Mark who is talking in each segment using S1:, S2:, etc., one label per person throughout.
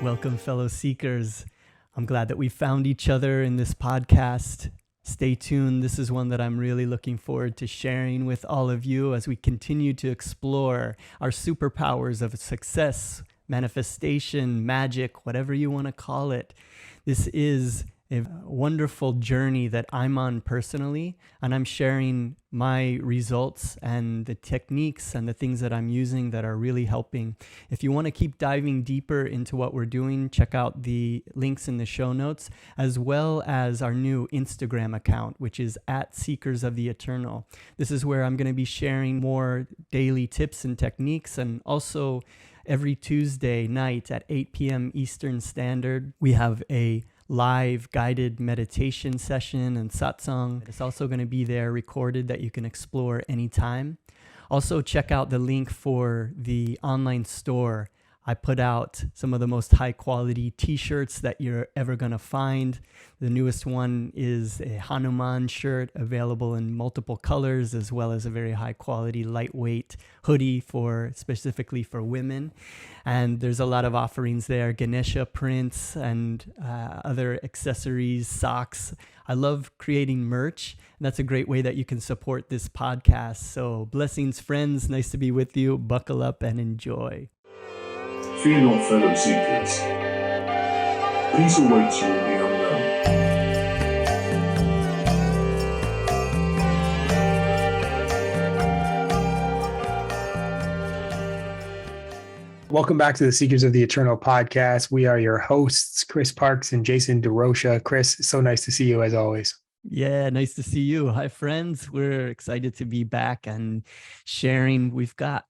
S1: Welcome, fellow seekers. I'm glad that we found each other in this podcast. Stay tuned. This is one that I'm really looking forward to sharing with all of you as we continue to explore our superpowers of success, manifestation, magic, whatever you want to call it. This is a wonderful journey that I'm on personally, and I'm sharing my results and the techniques and the things that I'm using that are really helping. If you want to keep diving deeper into what we're doing, check out the links in the show notes, as well as our new Instagram account, which is at Seekers of the Eternal. This is where I'm going to be sharing more daily tips and techniques, and also every Tuesday night at 8 p.m. Eastern Standard, we have a live guided meditation session and satsang. It's also going to be there recorded that you can explore anytime. Also, check out the link for the online store. I put out some of the most high quality t-shirts that you're ever going to find. The newest one is a Hanuman shirt available in multiple colors, as well as a very high quality lightweight hoodie specifically for women. And there's a lot of offerings there, Ganesha prints and other accessories, socks. I love creating merch, and that's a great way that you can support this podcast. So blessings, friends. Nice to be with you. Buckle up and enjoy.
S2: Fear not, fellow seekers. Peace awaits you in the unknown.
S3: Welcome back to the Seekers of the Eternal podcast. We are your hosts, Chris Parks and Jason DeRocha. Chris, so nice to see you as always.
S1: Yeah, nice to see you. Hi, friends. We're excited to be back and sharing. We've got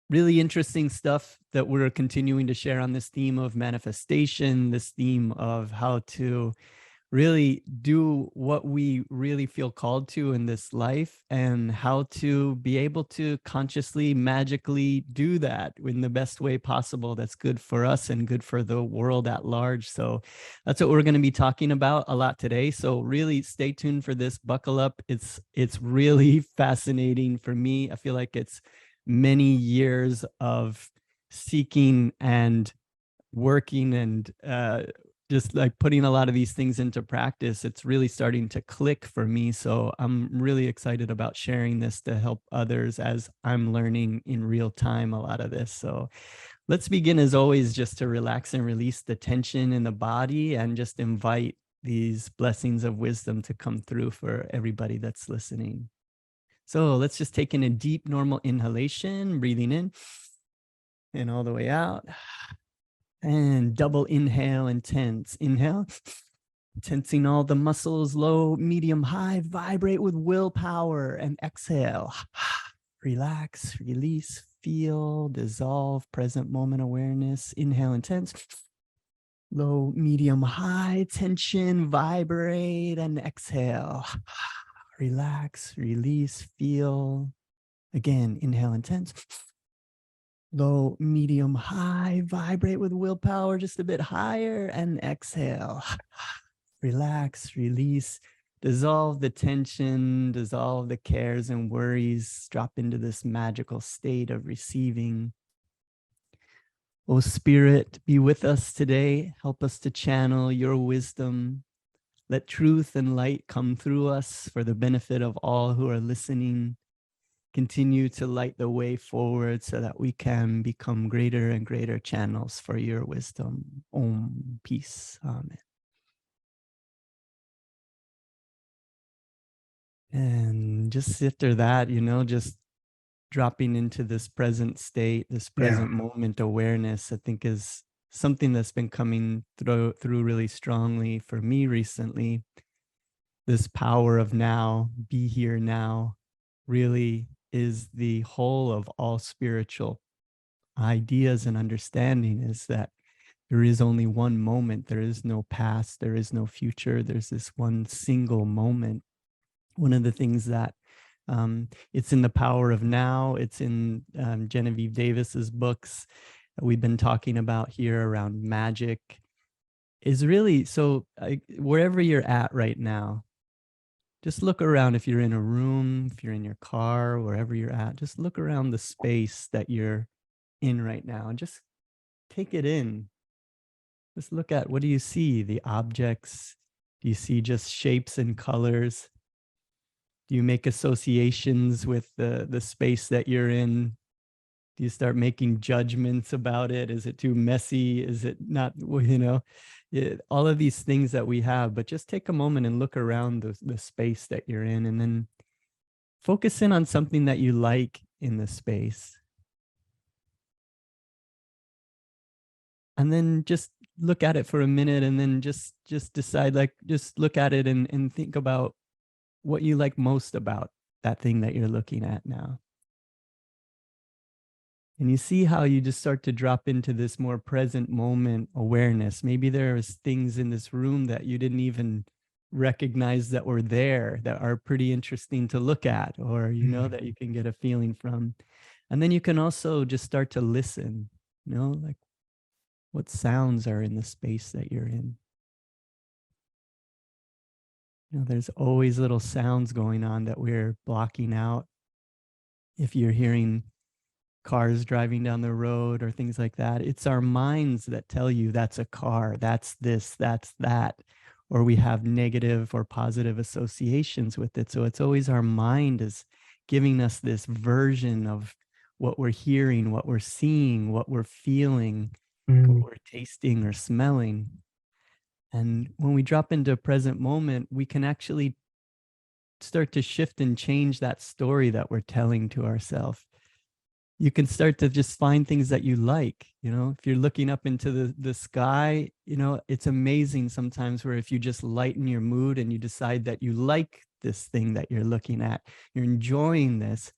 S1: really interesting stuff that we're continuing to share on this theme of manifestation, this theme of how to really do what we really feel called to in this life, and how to be able to consciously, magically do that in the best way possible that's good for us and good for the world at large. So that's what we're going to be talking about a lot today. So really stay tuned for this. Buckle up. It's really fascinating for me. I feel like it's many years of seeking and working and just like putting a lot of these things into practice. It's really starting to click for me. So I'm really excited about sharing this to help others as I'm learning in real time a lot of this. So let's begin, as always, just to relax and release the tension in the body and just invite these blessings of wisdom to come through for everybody that's listening. So let's just take in a deep, normal inhalation, breathing in and all the way out. And double inhale and tense. Inhale, tensing all the muscles, low, medium, high, vibrate with willpower. And exhale, relax, release, feel, dissolve, present moment awareness. Inhale and tense. Low, medium, high, tension, vibrate, and exhale. Relax, release, feel. Again, inhale and tense. Low, medium, high, vibrate with willpower, just a bit higher, and exhale. Relax, release, dissolve the tension, dissolve the cares and worries, drop into this magical state of receiving. Oh, Spirit, be with us today. Help us to channel your wisdom. Let truth and light come through us for the benefit of all who are listening. Continue to light the way forward so that we can become greater and greater channels for your wisdom. Om, peace. Amen. And just after that, just dropping into this present state, this present moment awareness, I think is something that's been coming through really strongly for me recently. This power of now, be here now, really is the whole of all spiritual ideas and understanding, is that there is only one moment. There is no past. There is no future. There's this one single moment. One of the things that it's in the power of now. It's in Genevieve Davis's books that we've been talking about here around magic, is really, so wherever you're at right now, just look around. If you're in a room, if you're in your car, wherever you're at, just look around the space that you're in right now and just take it in. Just look at, what do you see? The objects? Do you see just shapes and colors? Do you make associations with the space that you're in? Do you start making judgments about it? Is it too messy? Is it not, all of these things that we have, but just take a moment and look around the space that you're in, and then focus in on something that you like in the space. And then just look at it for a minute, and then just decide, like, just look at it and think about what you like most about that thing that you're looking at now. And you see how you just start to drop into this more present moment awareness. Maybe there's things in this room that you didn't even recognize that were there, that are pretty interesting to look at, or, that you can get a feeling from. And then you can also just start to listen, like, what sounds are in the space that you're in. There's always little sounds going on that we're blocking out. If you're hearing cars driving down the road or things like that, it's our minds that tell you that's a car, that's this, that's that, or we have negative or positive associations with it. So it's always our mind is giving us this version of what we're hearing, what we're seeing, what we're feeling, what we're tasting or smelling. And when we drop into a present moment, we can actually start to shift and change that story that we're telling to ourselves. You can start to just find things that you like. If you're looking up into the sky, it's amazing sometimes where if you just lighten your mood and you decide that you like this thing that you're looking at, you're enjoying this,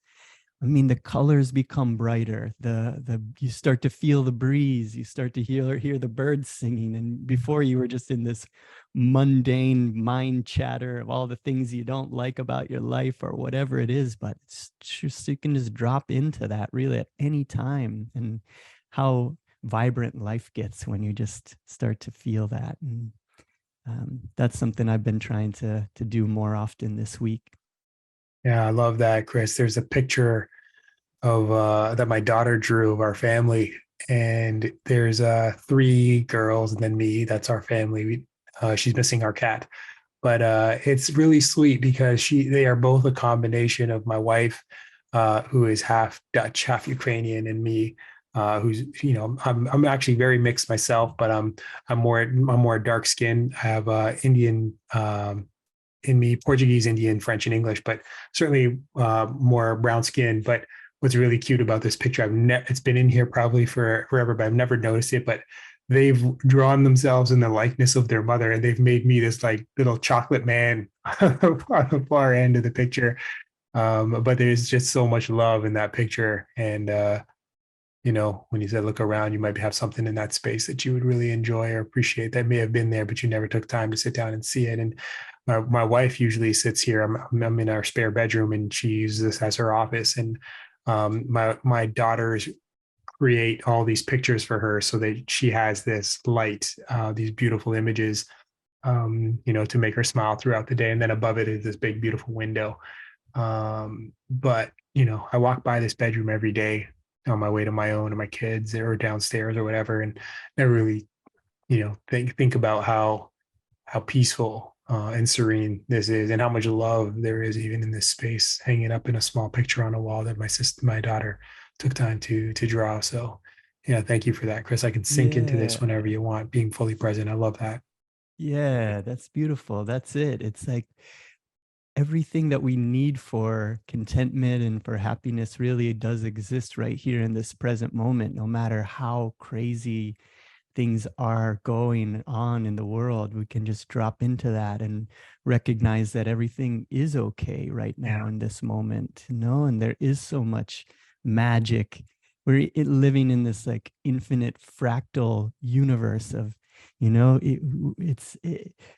S1: the colors become brighter. You start to feel the breeze. You start to hear the birds singing. And before, you were just in this mundane mind chatter of all the things you don't like about your life or whatever it is. But it's just, you can just drop into that really at any time, and how vibrant life gets when you just start to feel that. And that's something I've been trying to do more often this week.
S3: Yeah, I love that, Chris. There's a picture of that my daughter drew of our family, and there's 3 girls and then me. That's our family. She's missing our cat, but it's really sweet because they are both a combination of my wife, who is half Dutch, half Ukrainian, and me, who's I'm actually very mixed myself, but I'm more dark skinned. I have Indian in me, Portuguese, Indian, French, and English, but certainly more brown skin. But what's really cute about this picture, it's been in here probably for forever, but I've never noticed it. But they've drawn themselves in the likeness of their mother, and they've made me this like little chocolate man on the far end of the picture. But there's just so much love in that picture. And when you said look around, you might have something in that space that you would really enjoy or appreciate that may have been there, but you never took time to sit down and see it. And my wife usually sits here. I'm in our spare bedroom, and she uses this as her office. And my daughters create all these pictures for her so that she has this light, these beautiful images, to make her smile throughout the day. And then above it is this big, beautiful window. But I walk by this bedroom every day on my way to my own or my kids or downstairs or whatever, and never really, think about how peaceful and serene this is, and how much love there is even in this space, hanging up in a small picture on a wall that my daughter took time to draw. So yeah, thank you for that, Chris. I can sink into this whenever you want, being fully present. I love that.
S1: Yeah, that's beautiful. That's it. It's like everything that we need for contentment and for happiness really does exist right here in this present moment, no matter how crazy things are going on in the world. We can just drop into that and recognize that everything is okay right now in this moment, and there is so much magic. We're living in this like infinite fractal universe of, and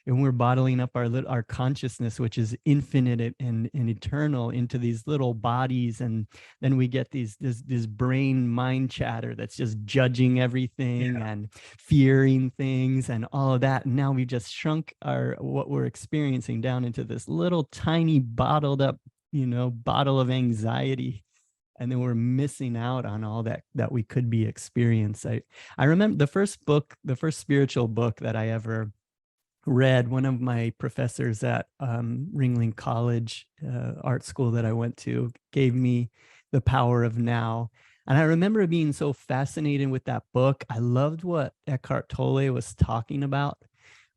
S1: we're bottling up our consciousness, which is infinite and eternal, into these little bodies. And then we get this brain mind chatter that's just judging everything and fearing things and all of that. And now we've just shrunk what we're experiencing down into this little tiny bottled up, bottle of anxiety. and then we're missing out on all that we could be experiencing. I remember the first spiritual book that I ever read, one of my professors at Ringling College art school that I went to gave me The Power of Now. And I remember being so fascinated with that book. I loved what Eckhart Tolle was talking about,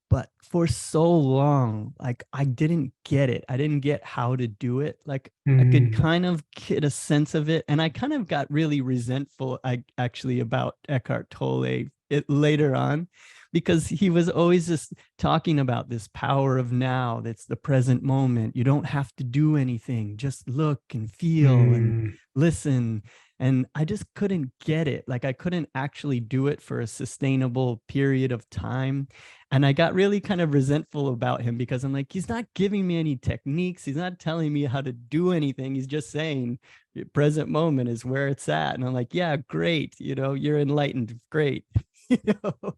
S1: but for so long, like I didn't get it. I didn't get how to do it. Like I could kind of get a sense of it. And I kind of got really resentful, actually, about Eckhart Tolle later on, because he was always just talking about this power of now. That's the present moment. You don't have to do anything. Just look and feel and listen. And I just couldn't get it. Like I couldn't actually do it for a sustainable period of time. And I got really kind of resentful about him, because I'm like, he's not giving me any techniques. He's not telling me how to do anything. He's just saying the present moment is where it's at. And I'm like, yeah, great. You're enlightened. Great. you know?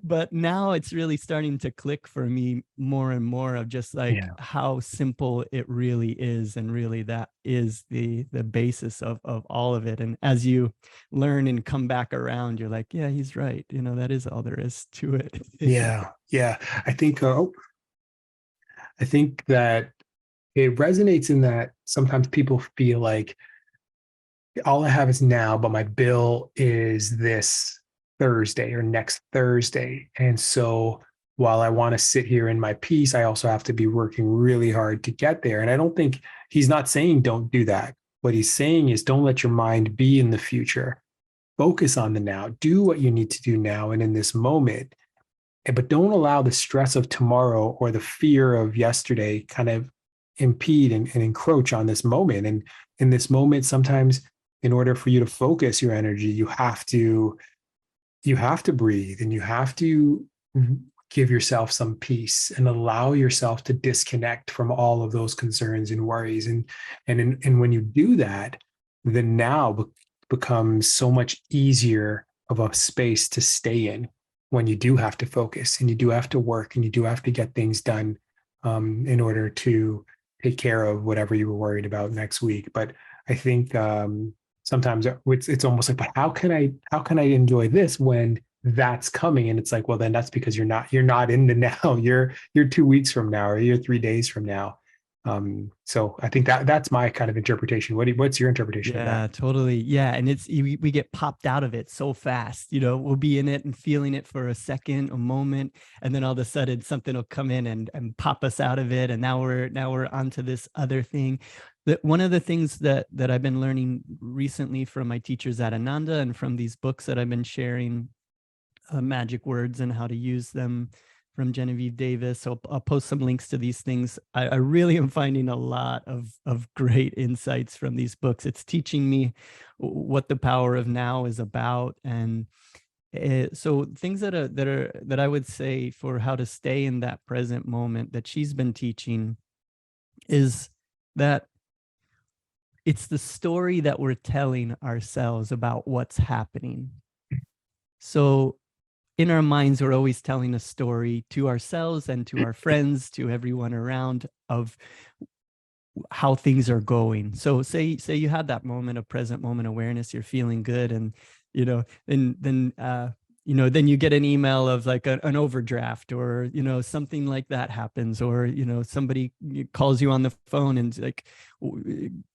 S1: But now it's really starting to click for me more and more, of just like how simple it really is. And really that is the basis of all of it. And as you learn and come back around, you're like, yeah, he's right. That is all there is to it.
S3: Yeah. I think that it resonates in that sometimes people feel like all I have is now, but my bill is this Thursday or next Thursday. And so while I want to sit here in my peace, I also have to be working really hard to get there. And I don't think he's not saying don't do that. What he's saying is don't let your mind be in the future. Focus on the now. Do what you need to do now and in this moment. But don't allow the stress of tomorrow or the fear of yesterday kind of impede and encroach on this moment. And in this moment, sometimes in order for you to focus your energy, you have to breathe, and you have to give yourself some peace and allow yourself to disconnect from all of those concerns and worries. And when you do that, the now becomes so much easier of a space to stay in when you do have to focus and you do have to work and you do have to get things done in order to take care of whatever you were worried about next week. But I think sometimes it's almost like, but how can I enjoy this when that's coming? And it's like, well, then that's because you're not in the now. You're 2 weeks from now, or you're 3 days from now. So I think that's my kind of interpretation. What's your interpretation of that?
S1: Yeah, totally. Yeah. And we get popped out of it so fast. We'll be in it and feeling it for a second, a moment, and then all of a sudden something will come in and pop us out of it. And now we're onto this other thing. One of the things that I've been learning recently from my teachers at Ananda and from these books that I've been sharing, magic words and how to use them, from Genevieve Davis. So I'll post some links to these things. I really am finding a lot of great insights from these books. It's teaching me what the power of now is about. And so things that I would say for how to stay in that present moment that she's been teaching is that it's the story that we're telling ourselves about what's happening. So in our minds, we're always telling a story to ourselves and to our friends, to everyone around, of how things are going. So say you had that moment of present moment awareness, you're feeling good, and then you get an email of like an overdraft, or something like that happens, or somebody calls you on the phone and like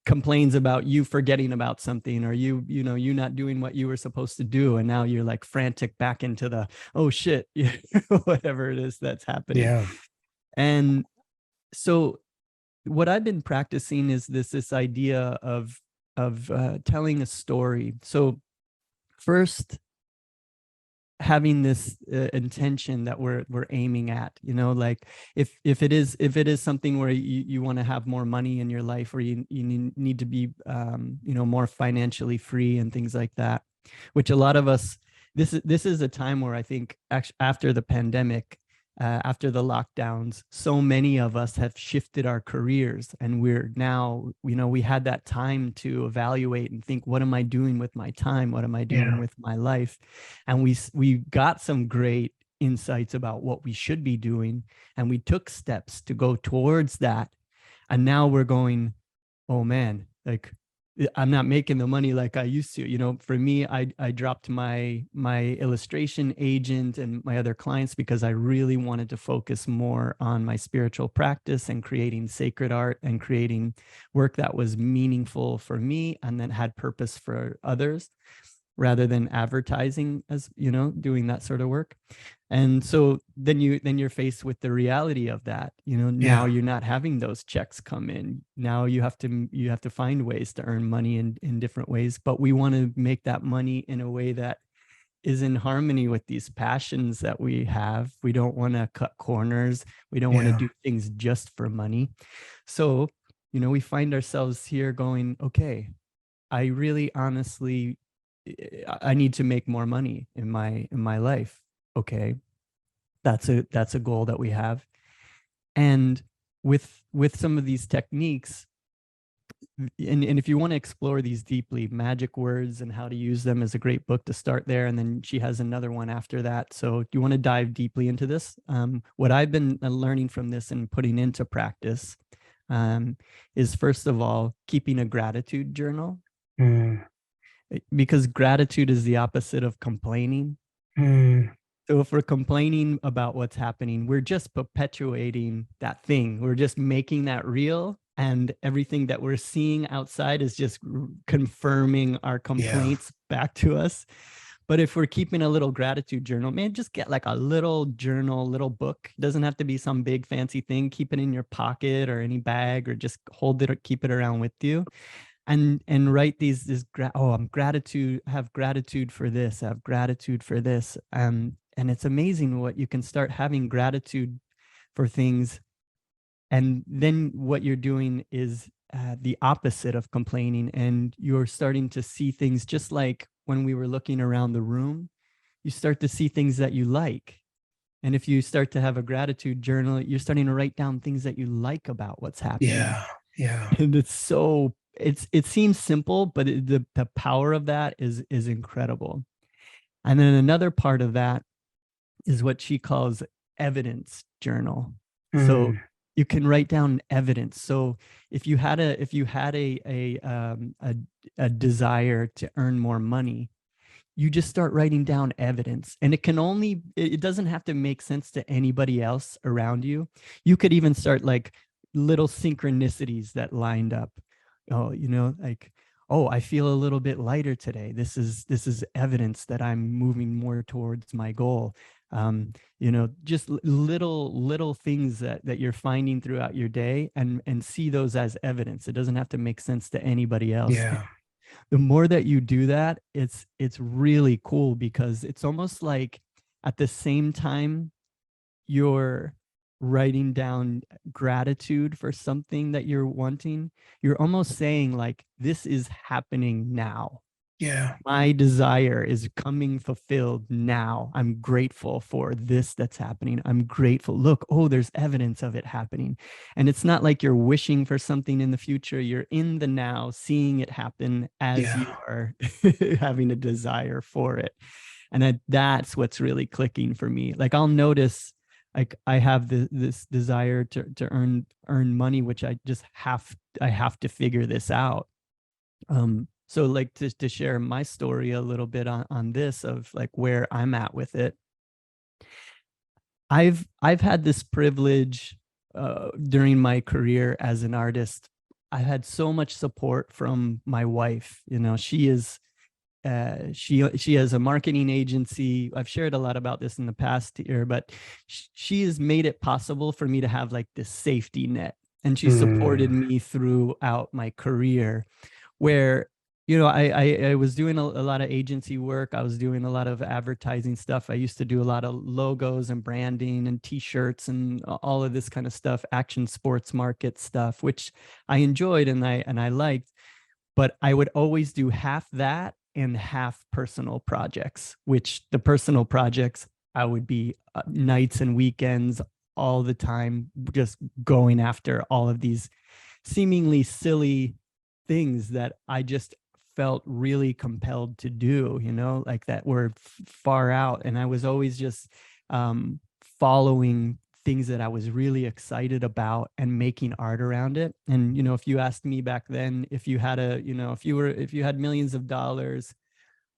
S1: complains about you forgetting about something, or you not doing what you were supposed to do, and now you're like frantic back into the oh shit, whatever it is that's happening.
S3: Yeah.
S1: And so what I've been practicing is this idea of telling a story. So first, having this intention that we're aiming at, like if it is something where you want to have more money in your life, or you need to be more financially free and things like that, which a lot of us, this is a time where I think after the pandemic, after the lockdowns, so many of us have shifted our careers, and we're now, we had that time to evaluate and think, what am I doing with my time? What am I doing with my life? And we got some great insights about what we should be doing, and we took steps to go towards that. And now we're going, oh man, like I'm not making the money like I used to. You know, for me, I dropped my illustration agent and my other clients because I really wanted to focus more on my spiritual practice and creating sacred art and creating work that was meaningful for me and then had purpose for others, rather than advertising, as you know, doing that sort of work. And so then you're faced with the reality of that. You know, now
S3: Yeah.
S1: you're not having those checks come in. Now you have to find ways to earn money in different ways, but we want to make that money in a way that is in harmony with these passions that we have. We don't want to cut corners. We don't want to
S3: Yeah.
S1: do things just for money. So, you know, we find ourselves here going, okay, I really honestly, I need to make more money in my life. Okay, that's a goal that we have. And with some of these techniques, and if you want to explore these deeply, Magic Words and How to Use Them is a great book to start there. And then she has another one after that. So do you want to dive deeply into this? What I've been learning from this and putting into practice is, first of all, keeping a gratitude journal,
S3: Mm,
S1: because gratitude is the opposite of complaining.
S3: mm,
S1: So if we're complaining about what's happening, we're just perpetuating that thing. We're just making that real. And everything that we're seeing outside is just confirming our
S3: yeah.
S1: complaints back to us. But if we're keeping a little gratitude journal, man, just get like a little journal, little book. It doesn't have to be some big fancy thing. Keep it in your pocket or any bag, or just hold it or keep it around with you. And write I'm gratitude, have gratitude for this, I have gratitude for this. And it's amazing what you can start having gratitude for things, and then what you're doing is the opposite of complaining, and you're starting to see things, just like when we were looking around the room, you start to see things that you like. And if you start to have a gratitude journal, you're starting to write down things that you like about what's happening.
S3: Yeah. Yeah.
S1: And it seems simple, but the power of that is incredible. And then another part of that is what she calls evidence journal. So
S3: Mm,
S1: you can write down evidence. So if you had a desire to earn more money, you just start writing down evidence. And it doesn't have to make sense to anybody else around you. You could even start like little synchronicities that lined up. Oh, you know, like, oh, I feel a little bit lighter today. This is evidence that I'm moving more towards my goal. You know, just little things that you're finding throughout your day, and see those as evidence. It doesn't have to make sense to anybody else.
S3: yeah.
S1: The more that you do that, it's really cool, because it's almost like at the same time you're writing down gratitude for something that you're wanting, you're almost saying like, this is happening now.
S3: Yeah.
S1: My desire is coming fulfilled now. I'm grateful for this that's happening. I'm grateful. Look, oh, there's evidence of it happening. And it's not like you're wishing for something in the future. You're in the now, seeing it happen as you
S3: Yeah.
S1: are having a desire for it. And that's what's really clicking for me. Like, I'll notice, like, I have this desire to earn money, which I have to figure this out. So like, to share my story a little bit on this, of like where I'm at with it. I've had this privilege during my career as an artist. I had so much support from my wife. You know, she has a marketing agency. I've shared a lot about this in the past year, but she has made it possible for me to have like this safety net, and she supported
S3: Mm,
S1: me throughout my career, where, you know, I was doing a lot of agency work. I was doing a lot of advertising stuff. I used to do a lot of logos and branding and t-shirts and all of this kind of stuff, action sports market stuff, which I enjoyed and I liked. But I would always do half that and half personal projects, which the personal projects, I would be nights and weekends all the time, just going after all of these seemingly silly things that I just felt really compelled to do, you know, like that were far out. And I was always just following things that I was really excited about and making art around it. And, if you asked me back then, if you had if you had millions of dollars,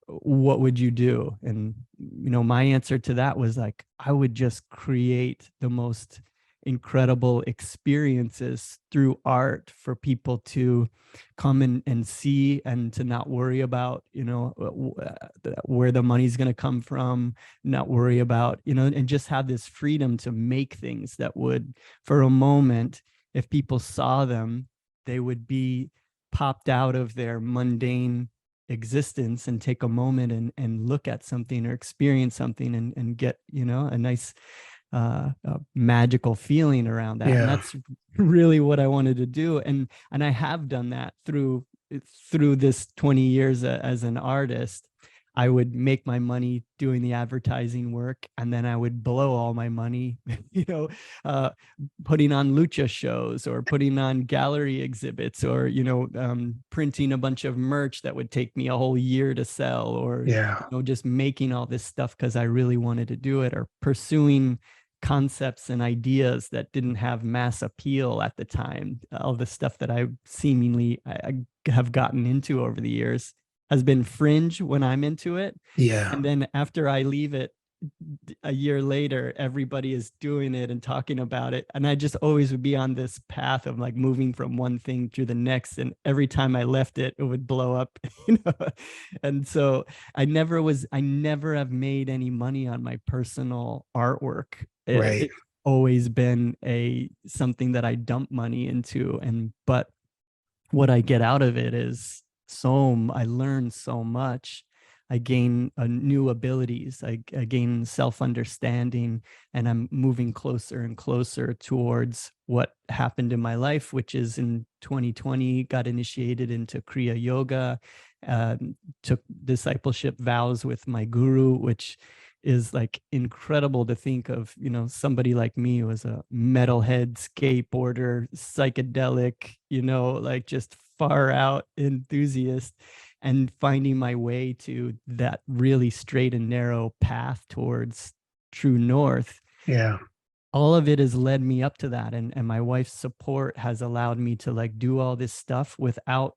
S1: what would you do? And, my answer to that was like, I would just create the most incredible experiences through art for people to come and see, and to not worry about, where the money's going to come from, not worry about, and just have this freedom to make things that would, for a moment, if people saw them, they would be popped out of their mundane existence and take a moment and look at something or experience something and get, a nice magical feeling around that. And
S3: Yeah.
S1: that's really what I wanted to do. And I have done that through this 20 years as an artist. I would make my money doing the advertising work, and then I would blow all my money, putting on lucha shows or putting on gallery exhibits, or printing a bunch of merch that would take me a whole year to sell, or
S3: Yeah.
S1: just making all this stuff because I really wanted to do it, or pursuing concepts and ideas that didn't have mass appeal at the time. All the stuff that I have gotten into over the years has been fringe when I'm into it.
S3: Yeah.
S1: And then after I leave it a year later, everybody is doing it and talking about it. And I just always would be on this path of like moving from one thing to the next. And every time I left it, it would blow up, And so I never have made any money on my personal artwork.
S3: Right.
S1: It's always been something that I dump money into. But what I get out of it is I learn so much. I gain new abilities. I gain self-understanding, and I'm moving closer and closer towards what happened in my life, which is in 2020, got initiated into Kriya Yoga, took discipleship vows with my guru, which is like incredible to think of, somebody like me who was a metalhead skateboarder, psychedelic, like just far out enthusiast, and finding my way to that really straight and narrow path towards true north.
S3: Yeah.
S1: All of it has led me up to that. And my wife's support has allowed me to like do all this stuff without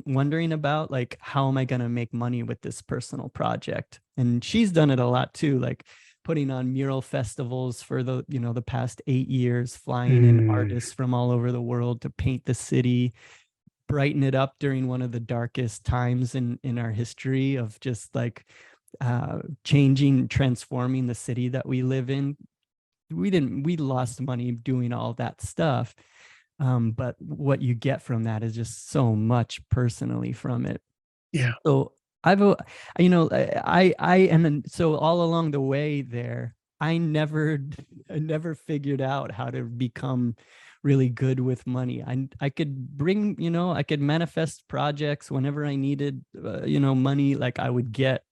S1: wondering about like, how am I going to make money with this personal project? And she's done it a lot too, like putting on mural festivals for the past 8 years, flying in artists from all over the world to paint the city, brighten it up during one of the darkest times in our history of just like transforming the city that we live in. We lost money doing all that stuff. But what you get from that is just so much personally from it.
S3: Yeah.
S1: So so all along the way there, I never figured out how to become really good with money. I could I could manifest projects whenever I needed, money. Like I would get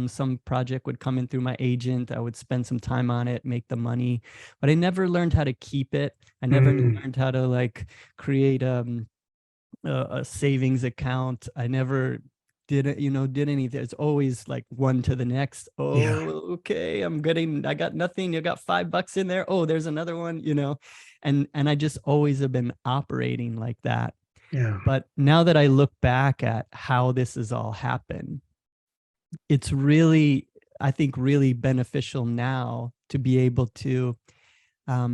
S1: some project would come in through my agent. I would spend some time on it, make the money, but I never learned how to keep it. I never learned how to like create a savings account. I never did anything. It's always like one to the next. Oh,
S3: Yeah.
S1: okay. I got nothing. You got $5 in there. Oh, there's another one, and I just always have been operating like that.
S3: Yeah.
S1: But now that I look back at how this has all happened, it's really, I think, really beneficial now to be able to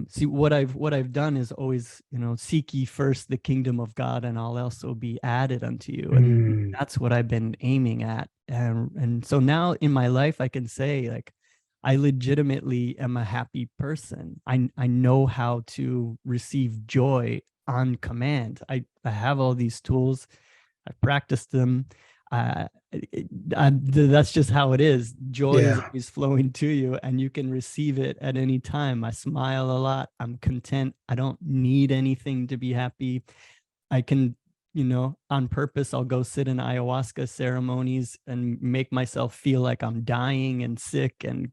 S1: see what I've done is always, seek ye first the kingdom of God, and all else will be added unto you. And that's what I've been aiming at. And so now in my life, I can say like, I legitimately am a happy person. I know how to receive joy on command. I have all these tools. I practiced them. That's just how it is. Joy is always flowing to you, and you can receive it at any time. I smile a lot. I'm content. I don't need anything to be happy. I can, on purpose, I'll go sit in ayahuasca ceremonies and make myself feel like I'm dying and sick and,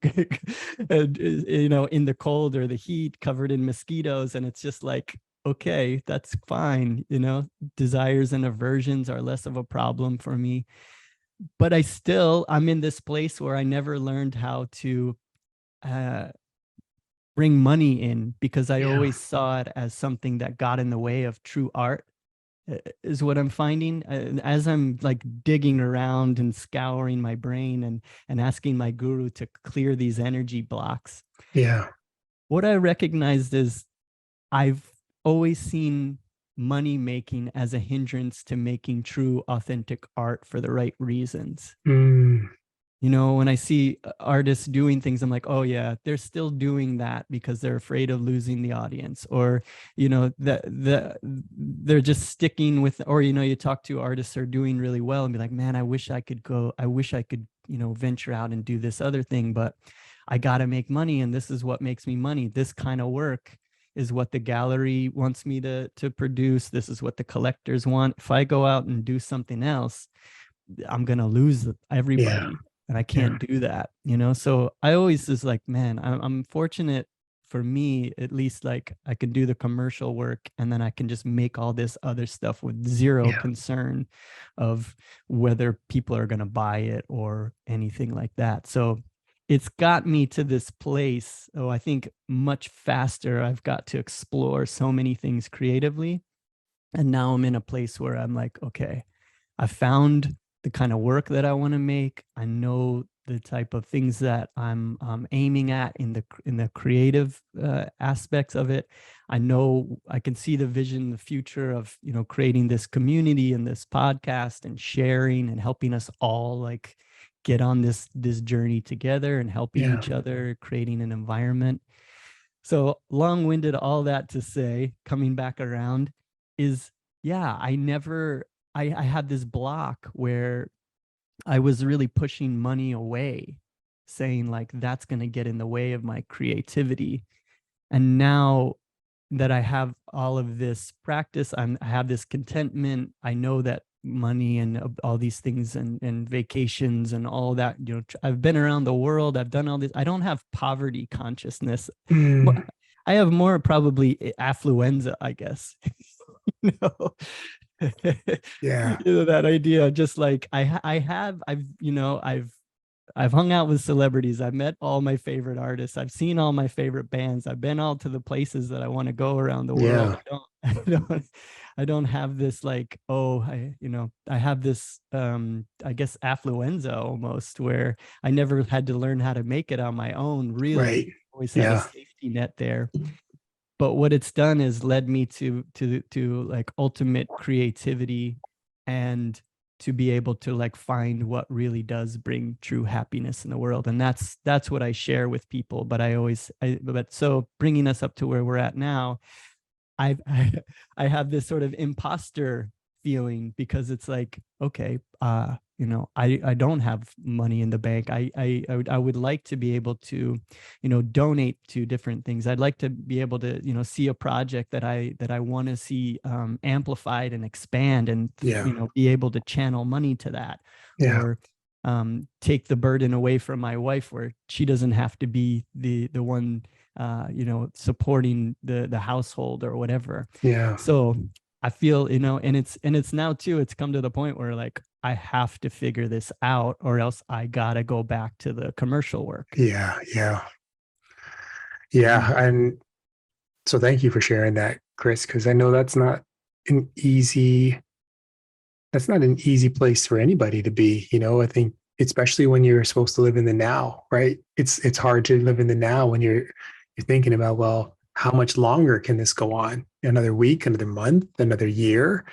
S1: in the cold or the heat, covered in mosquitoes. And it's just like, okay, that's fine. Desires and aversions are less of a problem for me. But I'm in this place where I never learned how to bring money in, because I
S3: Yeah.
S1: always saw it as something that got in the way of true art, is what I'm finding. As I'm like digging around and scouring my brain and asking my guru to clear these energy blocks.
S3: Yeah.
S1: What I recognized is I've always seen money making as a hindrance to making true, authentic art for the right reasons.
S3: Mm,
S1: You know, when I see artists doing things, I'm like, oh yeah, they're still doing that because they're afraid of losing the audience, or you know, they're just sticking with, or you know, you talk to artists who are doing really well and be like, man, I wish I could go, I wish I could, you know, venture out and do this other thing, but I got to make money, and this is what makes me money. This kind of work is what the gallery wants me to produce. This is what the collectors want. If I go out and do something else, I'm gonna lose
S3: yeah.
S1: everybody, and I
S3: Yeah.
S1: can't do that, you know. So I always is like, man, I'm fortunate, for me at least, like I can do the commercial work, and then I can just make all this other stuff with zero
S3: Yeah.
S1: concern of whether people are gonna buy it or anything like that. So it's got me to this place. Oh, I think much faster. I've got to explore so many things creatively, and now I'm in a place where I'm like, okay, I found the kind of work that I want to make. I know the type of things that I'm aiming at in the creative aspects of it. I know I can see the vision, the future of, you know, creating this community and this podcast and sharing and helping us all like get on this journey together and helping
S3: Yeah.
S1: each other, creating an environment. So long-winded, all that to say, coming back around is, yeah, I had this block where I was really pushing money away, saying like that's going to get in the way of my creativity. And now that I have all of this practice, I have this contentment. I know that money and all these things and vacations and all that, you know, I've been around the world. I've done all this. I don't have poverty consciousness.
S3: Mm,
S1: I have more probably affluenza, I guess. You know, you
S3: yeah.
S1: know, that idea, just like I've, you know, I've hung out with celebrities. I've met all my favorite artists. I've seen all my favorite bands. I've been all to the places that I want to go around the world.
S3: Yeah.
S1: I don't have this like, oh, you know, I have this, I guess affluenza almost, where I never had to learn how to make it on my own,
S3: Right.
S1: really. Always had a
S3: Yeah.
S1: safety net there. But what it's done is led me to like ultimate creativity, and to be able to like find what really does bring true happiness in the world. And that's what I share with people. But but so bringing us up to where we're at now, I I have this sort of imposter feeling, because it's like, okay, you know, I don't have money in the bank. I would like to be able to, you know, donate to different things. I'd like to be able to, you know, see a project that I want to see amplified and expand, and
S3: Yeah.
S1: you know, be able to channel money to that,
S3: Yeah.
S1: or take the burden away from my wife, where she doesn't have to be the one, you know, supporting the household or whatever.
S3: Yeah.
S1: So I feel, you know, and it's now too, it's come to the point where like I have to figure this out, or else I gotta go back to the commercial work.
S3: Yeah. Yeah.
S1: Yeah.
S3: Yeah. And so thank you for sharing that, Chris, because I know an easy, that's not an easy place for anybody to be. You know, I think especially when you're supposed to live in the now, right? It's hard to live in the now when you're thinking about, well, how much longer can this go on? Another week, another month, another year,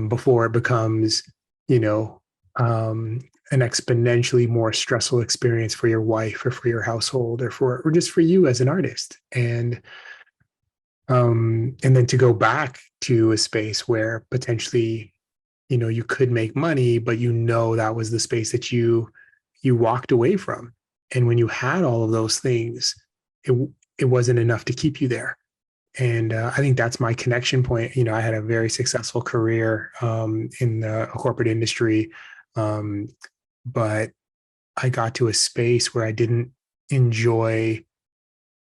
S3: before it becomes, you know, an exponentially more stressful experience for your wife or for your household or just for you as an artist. And then to go back to a space where potentially, you know, you could make money, but you know that was the space that you walked away from. And when you had all of those things, it it wasn't enough to keep you there. And I think that's my connection point. You know, I had a very successful career in the corporate industry, um, but I got to a space where I didn't enjoy.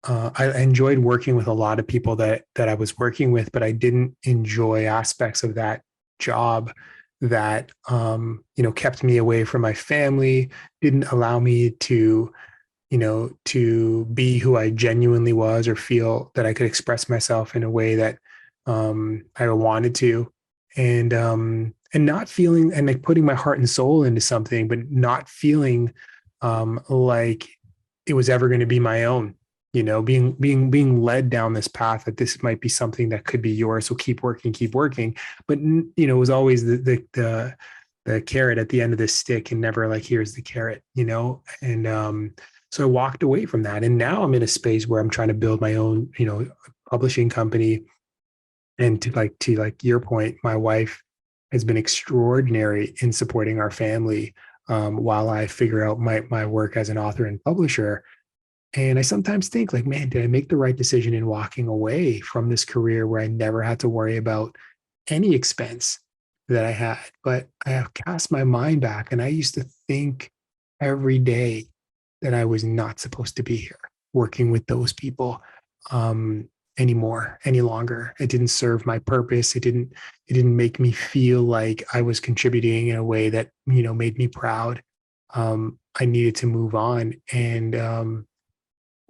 S3: I enjoyed working with a lot of people that I was working with, but I didn't enjoy aspects of that job that you know, kept me away from my family, didn't allow me to, to be who I genuinely was, or feel that I could express myself in a way that I wanted to, and not feeling, and like putting my heart and soul into something, but not feeling like it was ever going to be my own. Being led down this path that this might be something that could be yours. So keep working. But it was always the carrot at the end of the stick, and never like, here's the carrot, and so I walked away from that. And now I'm in a space where I'm trying to build my own, publishing company. And to like your point, my wife has been extraordinary in supporting our family, while I figure out my work as an author and publisher. And I sometimes think like, man, did I make the right decision in walking away from this career where I never had to worry about any expense that I had? But I have cast my mind back, and I used to think every day that I was not supposed to be here working with those people, any longer. It didn't serve my purpose. It didn't make me feel like I was contributing in a way that, made me proud. I needed to move on. And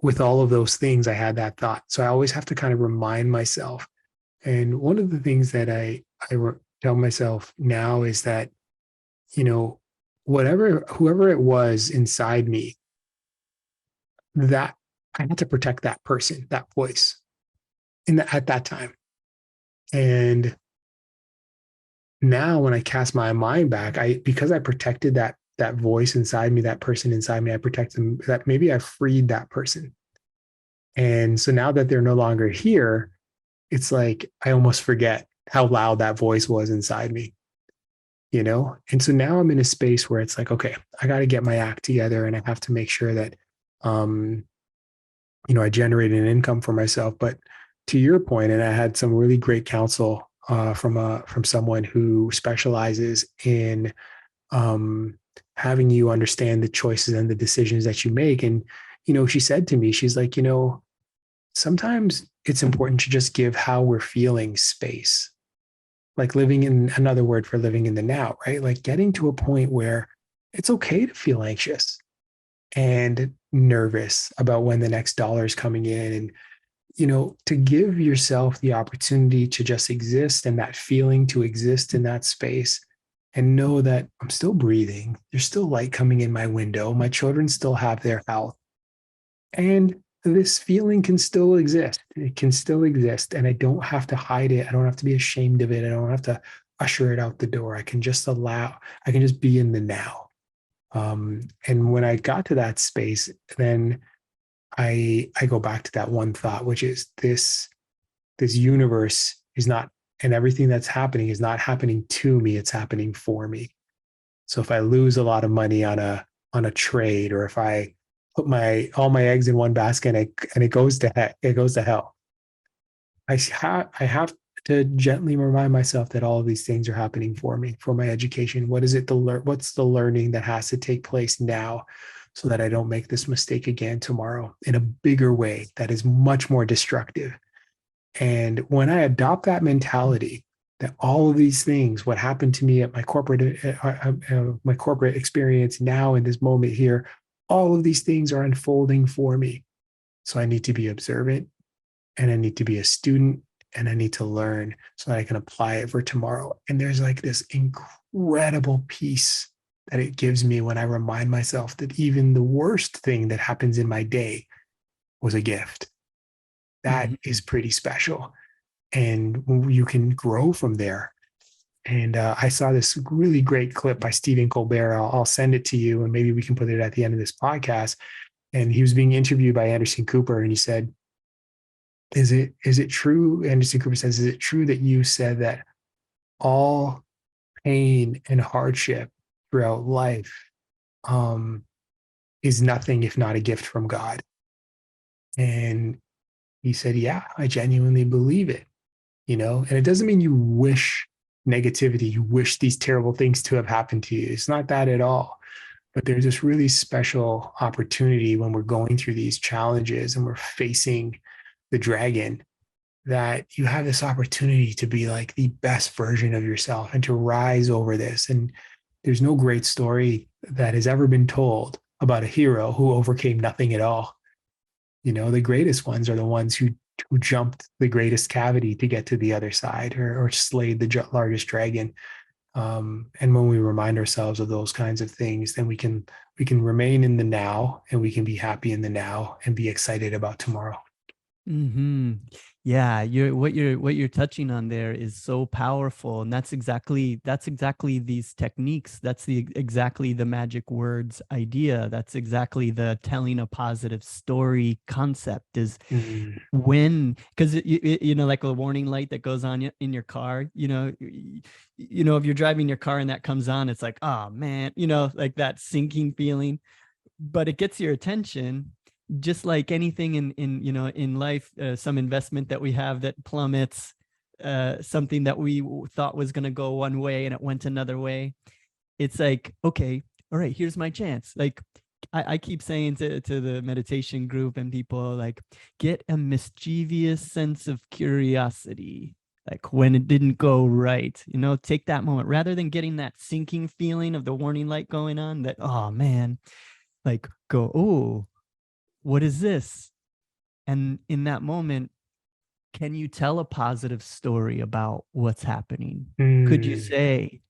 S3: with all of those things, I had that thought. So I always have to kind of remind myself. And one of the things that I tell myself now is that, whoever it was inside me, that I had to protect that person, that voice at that time. And now when I cast my mind back, because I protected that voice inside me, that person inside me, I protect them, that maybe I freed that person. And so now that they're no longer here, it's like I almost forget how loud that voice was inside me, And so now I'm in a space where it's like, okay, I got to get my act together, and I have to make sure that I generated an income for myself. But to your point, and I had some really great counsel from someone who specializes in having you understand the choices and the decisions that you make. And, she said to me, she's like, sometimes it's important to just give how we're feeling space, like living in, another word for living in the now, right? Like getting to a point where it's okay to feel anxious and nervous about when the next dollar is coming in, and to give yourself the opportunity to just exist, and that feeling to exist in that space, and know that I'm still breathing. There's still light coming in my window. My children still have their health, and this feeling can still exist. It can still exist, and I don't have to hide it. I don't have to be ashamed of it. I don't have to usher it out the door. I can just be in the now. And when I got to that space, then I go back to that one thought, which is this universe is not, and everything that's happening is not happening to me, it's happening for me. So if I lose a lot of money on a trade, or if I put all my eggs in one basket and it goes to hell, I have to gently remind myself that all of these things are happening for me, for my education. What is it to learn? What's the learning that has to take place now, so that I don't make this mistake again tomorrow in a bigger way that is much more destructive? And when I adopt that mentality, that all of these things, what happened to me at my corporate experience now in this moment here, all of these things are unfolding for me. So I need to be observant, and I need to be a student, and I need to learn so that I can apply it for tomorrow. And there's like this incredible peace that it gives me when I remind myself that even the worst thing that happens in my day was a gift. That is pretty special. And you can grow from there. And I saw this really great clip by Stephen Colbert. I'll send it to you, and maybe we can put it at the end of this podcast. And he was being interviewed by Anderson Cooper, and he said, is it true? Anderson Cooper says, is it true that you said that all pain and hardship throughout life is nothing if not a gift from God? And he said, yeah, I genuinely believe it, and it doesn't mean you wish negativity, you wish these terrible things to have happened to you. It's not that at all. But there's this really special opportunity when we're going through these challenges and we're facing the dragon, that you have this opportunity to be like the best version of yourself and to rise over this. And there's no great story that has ever been told about a hero who overcame nothing at all. The greatest ones are the ones who jumped the greatest cavity to get to the other side, or slayed the largest dragon. And when we remind ourselves of those kinds of things, then we can remain in the now, and we can be happy in the now and be excited about tomorrow.
S1: Yeah, what you're touching on there is so powerful, and that's exactly these techniques. That's exactly the magic words idea. That's exactly the telling a positive story concept. Is
S3: Mm,
S1: when, because like a warning light that goes on in your car, if you're driving your car and that comes on, it's like, oh man, like that sinking feeling, but it gets your attention. Just like anything in life, some investment that we have that plummets, something that we thought was going to go one way and it went another way. It's like, okay, all right, here's my chance. Like I keep saying to the meditation group and people, like, get a mischievous sense of curiosity. Like when it didn't go right, take that moment rather than getting that sinking feeling of the warning light going on, that, oh man, like go, oh, what is this? And in that moment, can you tell a positive story about what's happening? Could you
S3: mm,
S1: say,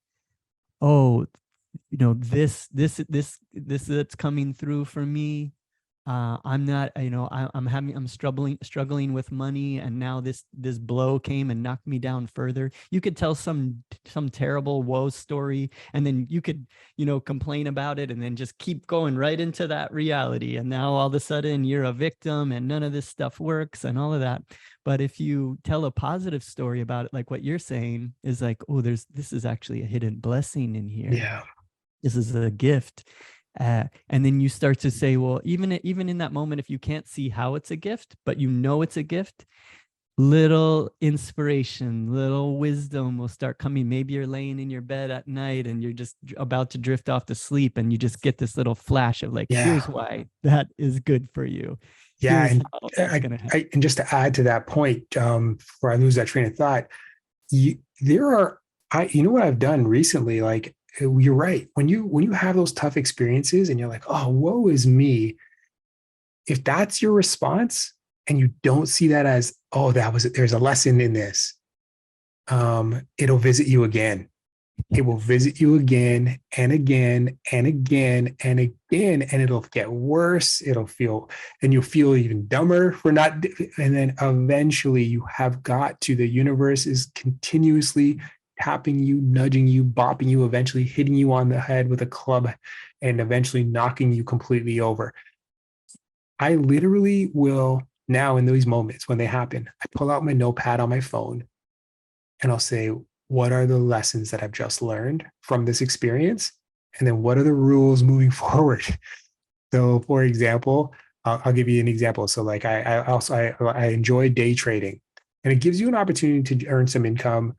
S1: oh, this that's coming through for me, I'm not, I'm struggling with money, and now this blow came and knocked me down further. You could tell some terrible woe story, and then you could, complain about it, and then just keep going right into that reality. And now all of a sudden you're a victim, and none of this stuff works, and all of that. But if you tell a positive story about it, like what you're saying, is like, oh, this is actually a hidden blessing in here.
S3: yeah.
S1: This is a gift. And then you start to say, well, even in that moment, if you can't see how it's a gift, but it's a gift, little inspiration, little wisdom will start coming. Maybe you're laying in your bed at night and you're just about to drift off to sleep, and you just get this little flash of like,
S3: Yeah.
S1: here's why that is good for you.
S3: Yeah.
S1: Here's
S3: And
S1: how that's going to happen.
S3: and just to add to that point, before I lose that train of thought, there are, you know what I've done recently? Like, you're right. When you have those tough experiences and you're like, oh, woe is me. If that's your response and you don't see that as, oh, there's a lesson in this, it'll visit you again. It will visit you again and again and again and again, and it'll get worse. And you'll feel even dumber for not. And then eventually you have got to, the universe is continuously tapping you, nudging you, bopping you, eventually hitting you on the head with a club, and eventually knocking you completely over. I literally will now, in these moments when they happen, I pull out my notepad on my phone and I'll say, what are the lessons that I've just learned from this experience? And then what are the rules moving forward? So, for example, I'll give you an example. So, like, I enjoy day trading, and it gives you an opportunity to earn some income,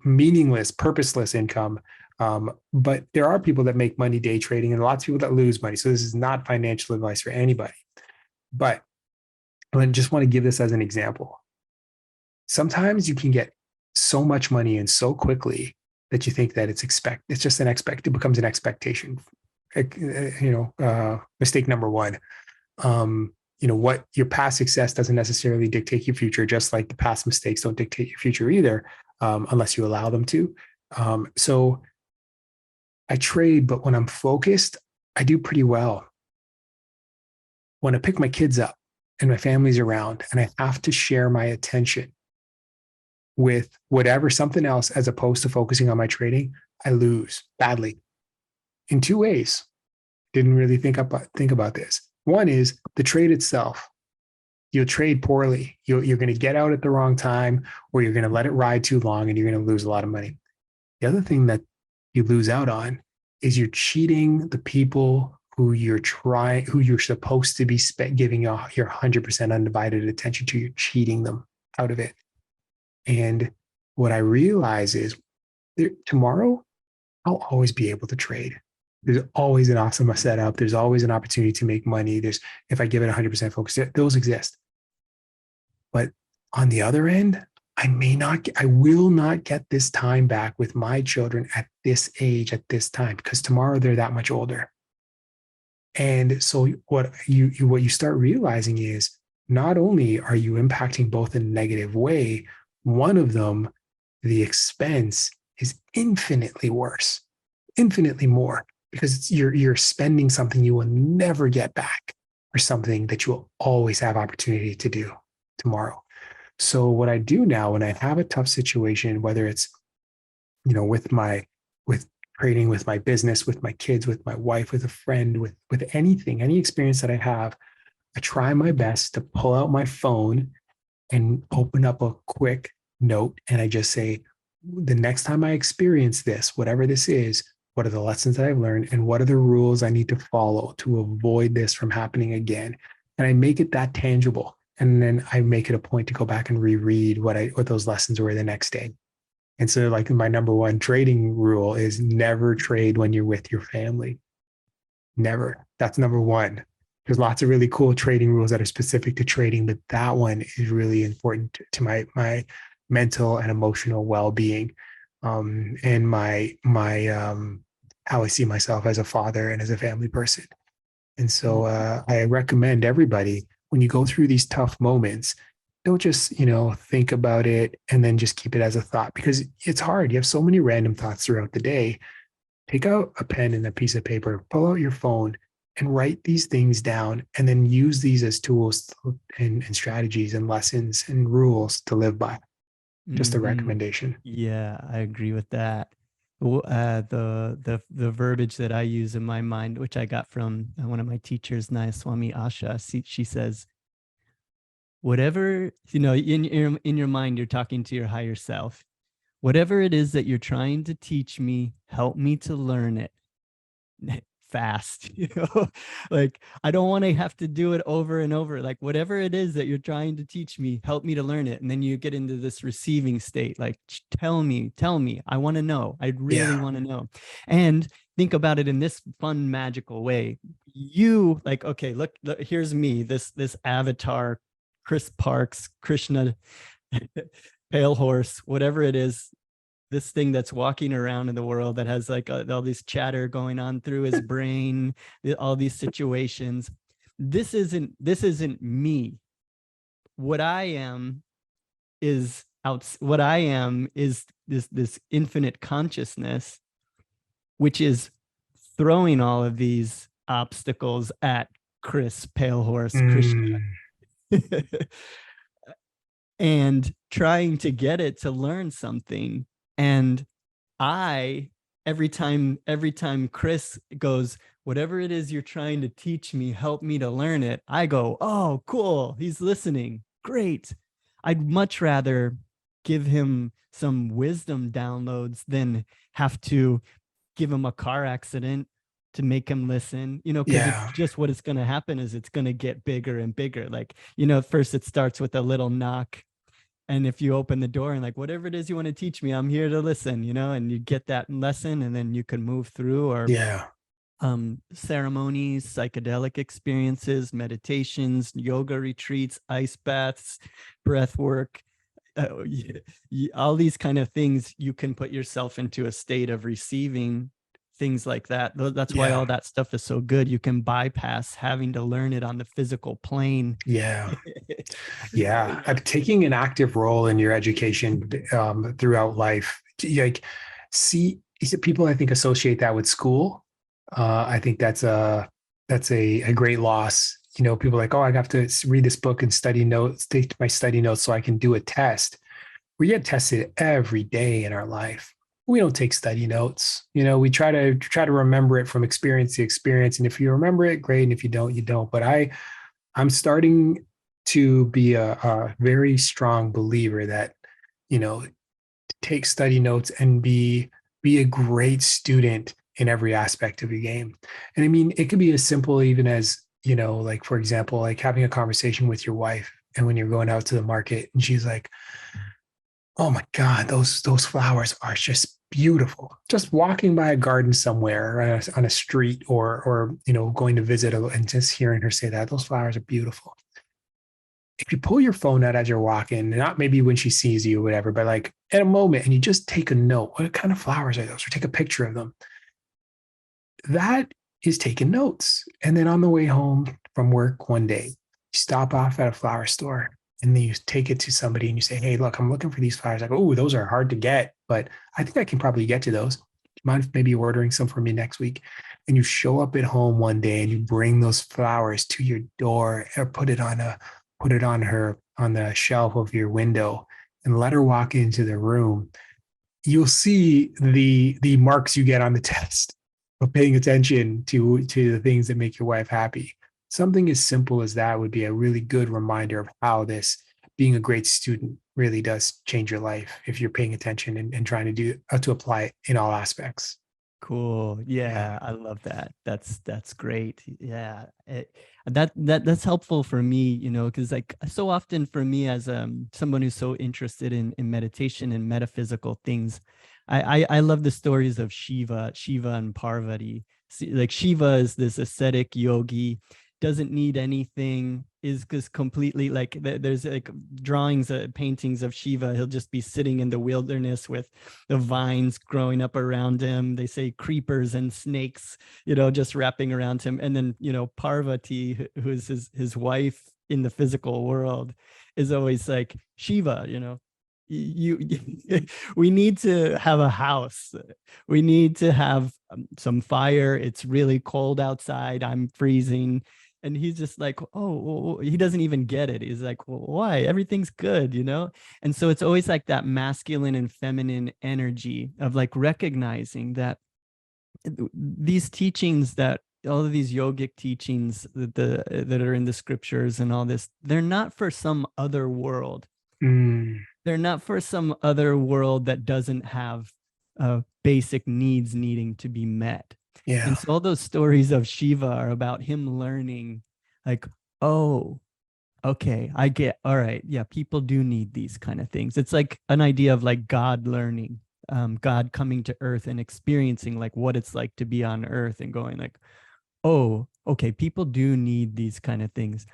S3: meaningless, purposeless income. But there are people that make money day trading, and lots of people that lose money. So this is not financial advice for anybody. But I just want to give this as an example. Sometimes you can get so much money in so quickly that you think that it's just it becomes an expectation. Mistake number one. What your past success doesn't necessarily dictate your future, just like the past mistakes don't dictate your future either, unless you allow them to. So I trade, but when I'm focused, I do pretty well. When I pick my kids up and my family's around and I have to share my attention with something else, as opposed to focusing on my trading, I lose badly in two ways. Didn't really think about this. One is the trade itself. You'll trade poorly. You're going to get out at the wrong time, or you're going to let it ride too long and you're going to lose a lot of money. The other thing that you lose out on is you're cheating the people who you're supposed to be giving your 100% undivided attention to. You're cheating them out of it. And what I realize is tomorrow, I'll always be able to trade. There's always an awesome setup. There's always an opportunity to make money. If I give it 100% focus, those exist. But on the other end, I will not get this time back with my children at this age, at this time, because tomorrow they're that much older. And so what you start realizing is not only are you impacting both in a negative way, one of them, the expense is infinitely worse, infinitely more, because you're spending something you will never get back or something that you will always have opportunity to do tomorrow. So what I do now when I have a tough situation, whether it's, with trading, with my business, with my kids, with my wife, with a friend, with anything, any experience that I have, I try my best to pull out my phone and open up a quick note. And I just say, the next time I experience this, whatever this is, what are the lessons that I've learned and what are the rules I need to follow to avoid this from happening again? And I make it that tangible. And then I make it a point to go back and reread what those lessons were the next day. And so, like, my number one trading rule is never trade when you're with your family. Never. That's number one. There's lots of really cool trading rules that are specific to trading, but that one is really important to my mental and emotional well-being, and my how I see myself as a father and as a family person. And so I recommend everybody, when you go through these tough moments, don't just, think about it and then just keep it as a thought, because it's hard. You have so many random thoughts throughout the day. Take out a pen and a piece of paper, pull out your phone and write these things down, and then use these as tools and strategies and lessons and rules to live by. Just a
S1: Mhm.
S3: recommendation.
S1: Yeah, I agree with that. The verbiage that I use in my mind, which I got from one of my teachers, Swami Asha, she says, whatever, in your mind, you're talking to your higher self. Whatever it is that you're trying to teach me, help me to learn it fast. Like, I don't want to have to do it over and over. Like, whatever it is that you're trying to teach me, help me to learn it. And then you get into this receiving state, like, tell me, I want to know. I really
S3: Yeah.
S1: want to know. And think about it in this fun, magical way. You, like, okay, look, here's me, this avatar, Chris Parks, Krishna, pale horse, whatever it is, this thing that's walking around in the world that has like all this chatter going on through his brain, all these situations. This isn't me. What I am what I am is this infinite consciousness, which is throwing all of these obstacles at Chris Pale Horse Krishna
S3: Mm,
S1: and trying to get it to learn something. And I, every time Chris goes, whatever it is you're trying to teach me, help me to learn it, I go, oh, cool, he's listening, great. I'd much rather give him some wisdom downloads than have to give him a car accident to make him listen, because it's
S3: yeah.
S1: just, what is going to happen is it's going to get bigger and bigger. Like, first it starts with a little knock, and if you open the door and like, whatever it is you want to teach me, I'm here to listen, and you get that lesson, and then you can move through. Or
S3: Yeah.
S1: ceremonies, psychedelic experiences, meditations, yoga retreats, ice baths, breath work, all these kind of things. You can put yourself into a state of receiving things like that. That's why all
S3: Yeah.
S1: that stuff is so good. You can bypass having to learn it on the physical plane.
S3: Yeah. Yeah. I'm taking an active role in your education throughout life. Like, see, people I think associate that with school. I think that's a great loss. People are like, oh, I have to read this book and study notes, take my study notes so I can do a test. We get tested every day in our life. We don't take study notes. We try to remember it from experience to experience. And if you remember it, great. And if you don't, you don't. But I'm starting to be a very strong believer that, take study notes and be a great student in every aspect of the game. And I mean, it could be as simple even as, like, for example, like having a conversation with your wife, and when you're going out to the market and she's like, oh my God, those flowers are just beautiful. Just walking by a garden somewhere on a street, or going to visit and just hearing her say that those flowers are beautiful. If you pull your phone out as you're walking, not maybe when she sees you or whatever, but like at a moment, and you just take a note, what kind of flowers are those? Or take a picture of them. That is taking notes. And then on the way home from work one day, you stop off at a flower store and then you take it to somebody and you say, hey, look, I'm looking for these flowers. Like, oh, those are hard to get, but I think I can probably get to those. Do you mind maybe ordering some for me next week? And you show up at home one day and you bring those flowers to your door or put it on her on the shelf of your window and let her walk into the room. You'll see the marks you get on the test of paying attention to the things that make your wife happy. Something as simple as that would be a really good reminder of how this being a great student really does change your life if you're paying attention and trying to to apply it in all aspects.
S1: Cool.
S3: Yeah.
S1: Yeah, I love that. That's great. Yeah. That's helpful for me, you know, because like so often for me as someone who's so interested in meditation and metaphysical things, I love the stories of Shiva and Parvati. Like Shiva is this ascetic yogi, doesn't need anything, is just completely like there's like drawings, paintings of Shiva. He'll just be sitting in the wilderness with the vines growing up around him. They say creepers and snakes, you know, just wrapping around him. And then, you know, Parvati, who is his wife in the physical world, is always like, Shiva, you know, you we need to have a house, we need to have some fire, it's really cold outside, I'm freezing. And he's just like, oh, he doesn't even get it. He's like, well, why? Everything's good, you know? And so it's always like that masculine and feminine energy of like recognizing that these teachings, that all of these yogic teachings that are in the scriptures and all this, they're not for some other world.
S3: Mm,
S1: They're not for some other world that doesn't have basic needs needing to be met.
S3: yeah.
S1: And so all those stories of Shiva are about him learning, like, oh, okay, I get, all right, yeah, people do need these kind of things. It's like an idea of like God learning, God coming to earth and experiencing like what it's like to be on earth and going like, oh, okay, people do need these kind of things.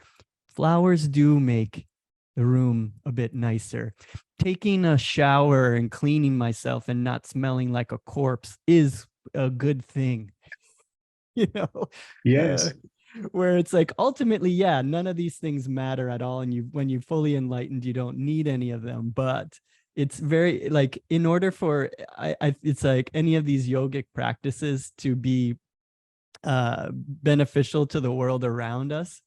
S1: Flowers do make the room a bit nicer. Taking a shower and cleaning myself and not smelling like a corpse is a good thing. You know, uh,
S3: Yes.
S1: where it's like ultimately, yeah, none of these things matter at all. And when you fully enlightened, you don't need any of them. But it's very like in order for it's like any of these yogic practices to be beneficial to the world around us,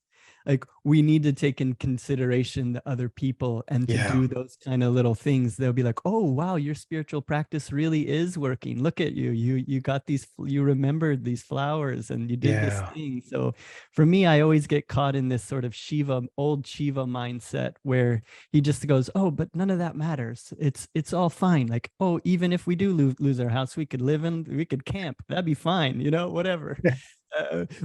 S1: like we need to take in consideration the other people, and to
S3: Yeah.
S1: do those kind of little things, they'll be like, oh wow, your spiritual practice really is working, look at you, you got these, you remembered these flowers and you did this
S3: Yeah.
S1: thing. So for me, I always get caught in this sort of old Shiva mindset where he just goes, oh, but none of that matters, it's all fine, like, oh, even if we do lose our house, we could live in, we could camp, that'd be fine, you know, whatever.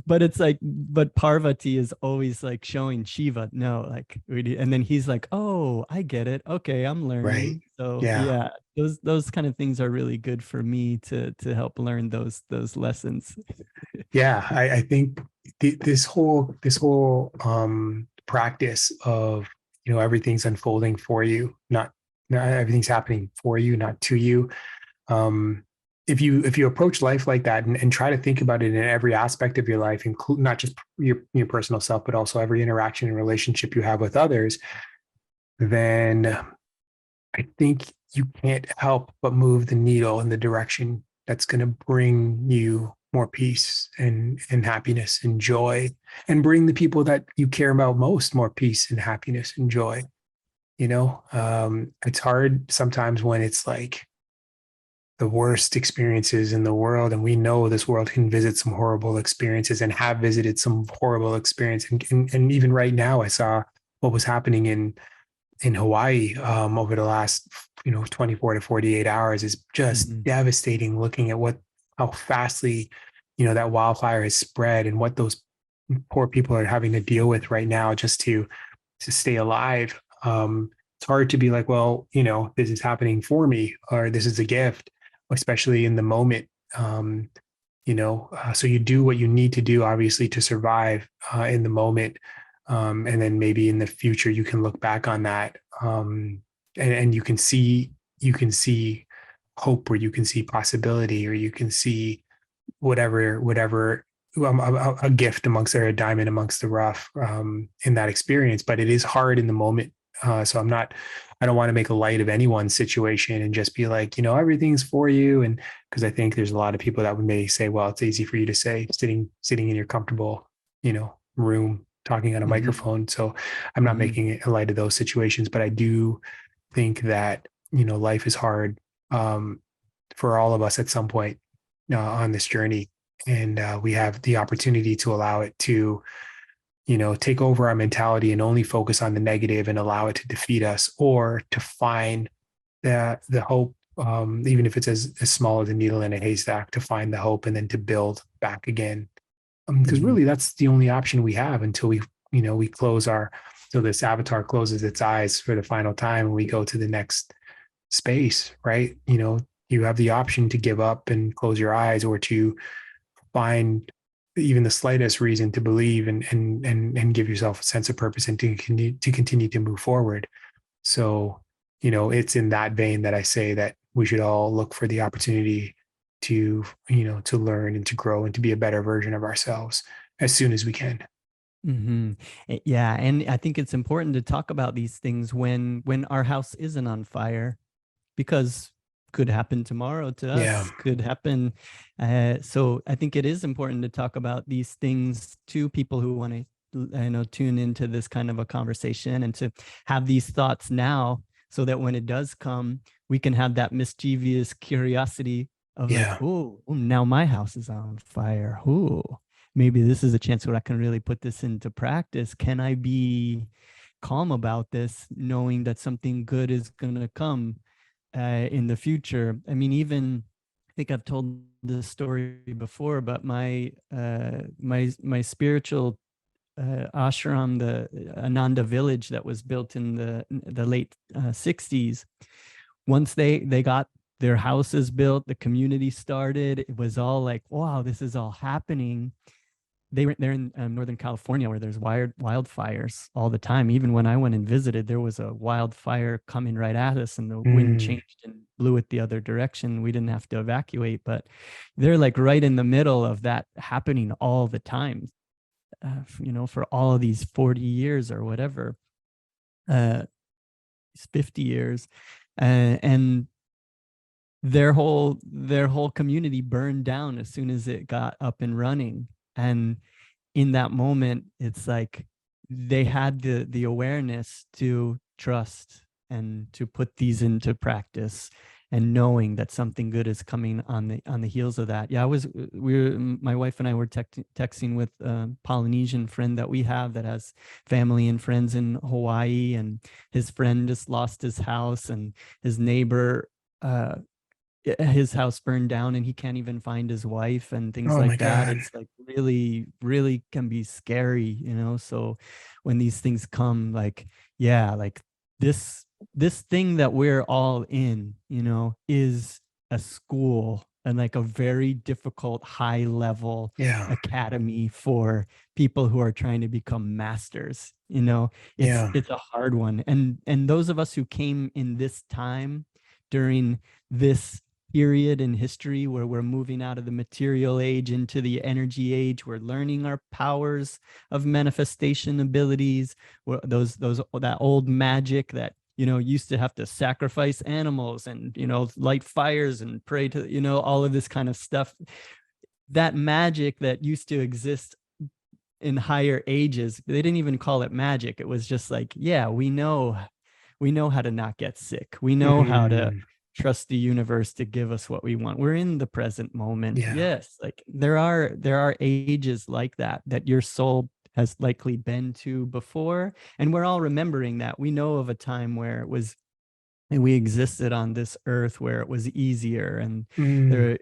S1: But it's like, but Parvati is always like showing Shiva, no, like, and then he's like, oh, I get it. Okay, I'm
S3: Right.
S1: learning. So
S3: Yeah.
S1: yeah, those kind of things are really good for me to help learn those lessons.
S3: Yeah. I think this whole practice of, you know, everything's unfolding for you, not everything's happening for you, not to you. Um, if you approach life like that and try to think about it in every aspect of your life, include not just your personal self, but also every interaction and relationship you have with others, then I think you can't help but move the needle in the direction that's going to bring you more peace and happiness and joy, and bring the people that you care about most more peace and happiness and joy. You know, it's hard sometimes when it's like the worst experiences in the world, and we know this world can visit some horrible experiences and have visited some horrible experience. And even right now, I saw what was happening in Hawaii over the last 24 to 48 hours is just
S1: Mhm.
S3: devastating. Looking at how fastly that wildfire has spread and what those poor people are having to deal with right now just to stay alive. It's hard to be like, well, this is happening for me, or this is a gift, especially in the moment. So you do what you need to do, obviously, to survive in the moment. And then maybe in the future, you can look back on that and you can see hope, or you can see possibility, or you can see whatever a gift amongst, or a diamond amongst the rough, in that experience. But it is hard in the moment. So I don't want to make a light of anyone's situation and just be like, everything's for you. And because I think there's a lot of people that may say, well, it's easy for you to say sitting in your comfortable, room talking on a
S1: Mm-hmm.
S3: microphone. So I'm not
S1: Mm-hmm.
S3: making a light of those situations, but I do think that, life is hard, for all of us at some point, on this journey. And we have the opportunity to allow it to, take over our mentality and only focus on the negative and allow it to defeat us, or to find the hope, even if it's as small as a needle in a haystack, to find the hope and then to build back again. Because
S1: Mm-hmm.
S3: really, that's the only option we have until we close so this avatar closes its eyes for the final time and we go to the next space, right? You have the option to give up and close your eyes, or to find even the slightest reason to believe, and give yourself a sense of purpose, and to continue to move forward. So, it's in that vein that I say that we should all look for the opportunity to learn and to grow and to be a better version of ourselves as soon as we can.
S1: Mm-hmm. Yeah, and I think it's important to talk about these things when our house isn't on fire, because could happen tomorrow to
S3: Yeah.
S1: us, could happen. So I think it is important to talk about these things to people who want to, tune into this kind of a conversation, and to have these thoughts now, so that when it does come, we can have that mischievous curiosity of like,
S3: Yeah.
S1: oh, now my house is on fire. Oh, maybe this is a chance where I can really put this into practice. Can I be calm about this, knowing that something good is going to come in the future? I mean, even I think I've told this story before, but my spiritual ashram, the Ananda village that was built in the late 60s. Once they got their houses built, the community started. It was all like, wow, this is all happening. They're in Northern California, where there's wildfires all the time. Even when I went and visited, there was a wildfire coming right at us, and the wind
S3: Mm,
S1: changed and blew it the other direction. We didn't have to evacuate, but they're like right in the middle of that happening all the time. For all of these 40 years or whatever, 50 years, and their whole community burned down as soon as it got up and running. And in that moment, it's like they had the awareness to trust and to put these into practice, and knowing that something good is coming on the heels of that. Yeah, my wife and I were texting with a Polynesian friend that we have that has family and friends in Hawaii, and his friend just lost his house, and his neighbor, his house burned down, and he can't even find his wife, and things
S3: oh my
S1: like that.
S3: God.
S1: It's like really, really can be scary. So when these things come, like, yeah, like this thing that we're all in, is a school, and like a very difficult high level
S3: Yeah.
S1: academy for people who are trying to become masters. it's
S3: Yeah.
S1: it's a hard one. And those of us who came in this time, during this period in history where we're moving out of the material age into the energy age, we're learning our powers of manifestation abilities, that old magic that used to have to sacrifice animals and light fires and pray to all of this kind of stuff. That magic that used to exist in higher ages, they didn't even call it magic. It was just like, yeah, we know how to not get sick. We know how to
S3: Mm,
S1: trust the universe to give us what we want. We're in the present moment.
S3: yeah.
S1: Yes, like there are ages like that your soul has likely been to before, and we're all remembering that. We know of a time where it was, and we existed on this earth where it was easier, and
S3: Mm,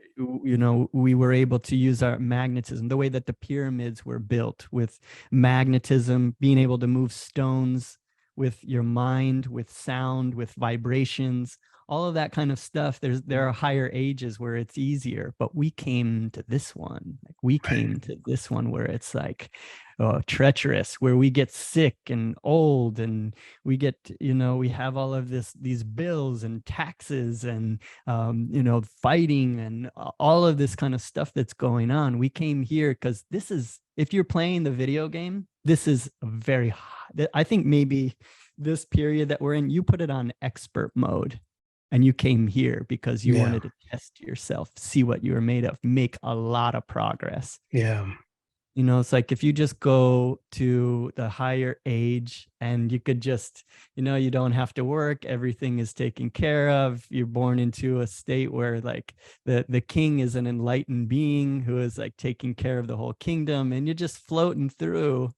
S1: we were able to use our magnetism, the way that the pyramids were built with magnetism, being able to move stones with your mind, with sound, with vibrations, all of that kind of stuff. There are higher ages where it's easier, but we came to this one where it's like treacherous, where we get sick and old, and we get, we have all of these bills and taxes and, fighting and all of this kind of stuff that's going on. We came here because this is, if you're playing the video game, this is a very hot, I think maybe this period that we're in, you put it on expert mode. And you came here because you wanted to test yourself, see what you were made of, make a lot of progress.
S3: Yeah.
S1: It's like if you just go to the higher age and you could just, you don't have to work, everything is taken care of. You're born into a state where like the king is an enlightened being who is like taking care of the whole kingdom, and you're just floating through,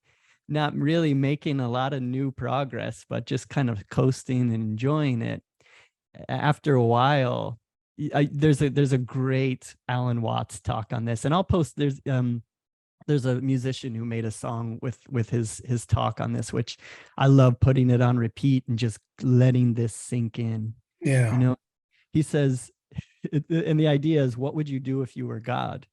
S1: not really making a lot of new progress, but just kind of coasting and enjoying it. After a while, there's a great Alan Watts talk on this, and I'll post. There's a musician who made a song with his talk on this, which I love putting it on repeat and just letting this sink in.
S3: Yeah.
S1: He says, and the idea is, what would you do if you were God?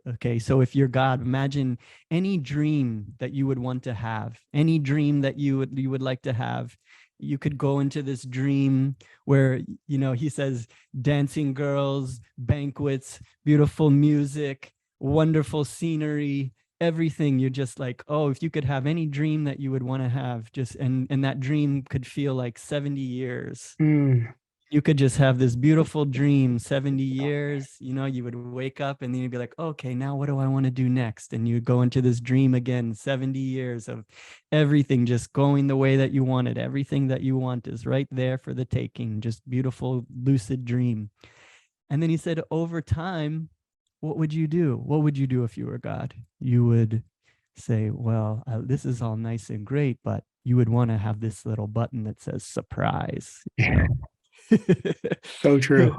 S1: Okay, so if you're God, imagine any dream that you would want to have, any dream that you would like to have. You could go into this dream where, he says, dancing girls, banquets, beautiful music, wonderful scenery, everything. You're just like, oh, if you could have any dream that you would want to have, just, and that dream could feel like 70 years. You could just have this beautiful dream, 70 years, you would wake up and then you'd be like, okay, now what do I want to do next? And you go into this dream again, 70 years of everything just going the way that you wanted. Everything that you want is right there for the taking, just beautiful, lucid dream. And then he said, over time, what would you do? What would you do if you were God? You would say, well, this is all nice and great, but you would want to have this little button that says surprise.
S3: So true.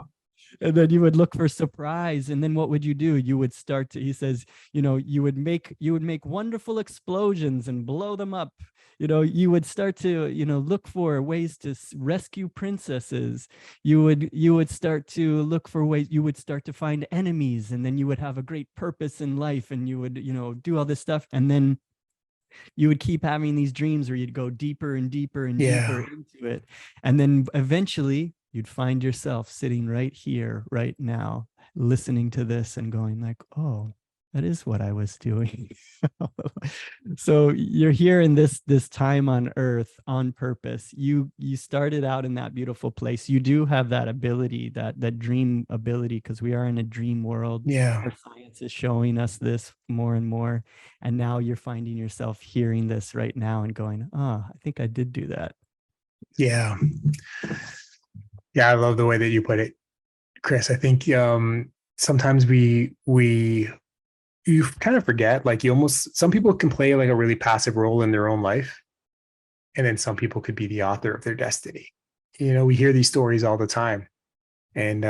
S1: And then you would look for surprise, and then what would you do? You would start to, he says, you would make wonderful explosions and blow them up. You would start to, look for ways to rescue princesses. You would start to look for ways, you would start to find enemies, and then you would have a great purpose in life, and you would, do all this stuff. And then you would keep having these dreams where you'd go deeper and deeper and deeper into it. And then eventually you'd find yourself sitting right here, right now, listening to this and going like, oh, that is what I was doing. So you're here in this time on earth on purpose. You started out in that beautiful place. You do have that ability, that dream ability, because we are in a dream world.
S3: Yeah.
S1: Science is showing us this more and more. And now you're finding yourself hearing this right now and going, oh, I think I did do that.
S3: Yeah. Yeah. I love the way that you put it, Chris. I think sometimes you kind of forget, like some people can play like a really passive role in their own life. And then some people could be the author of their destiny. We hear these stories all the time. And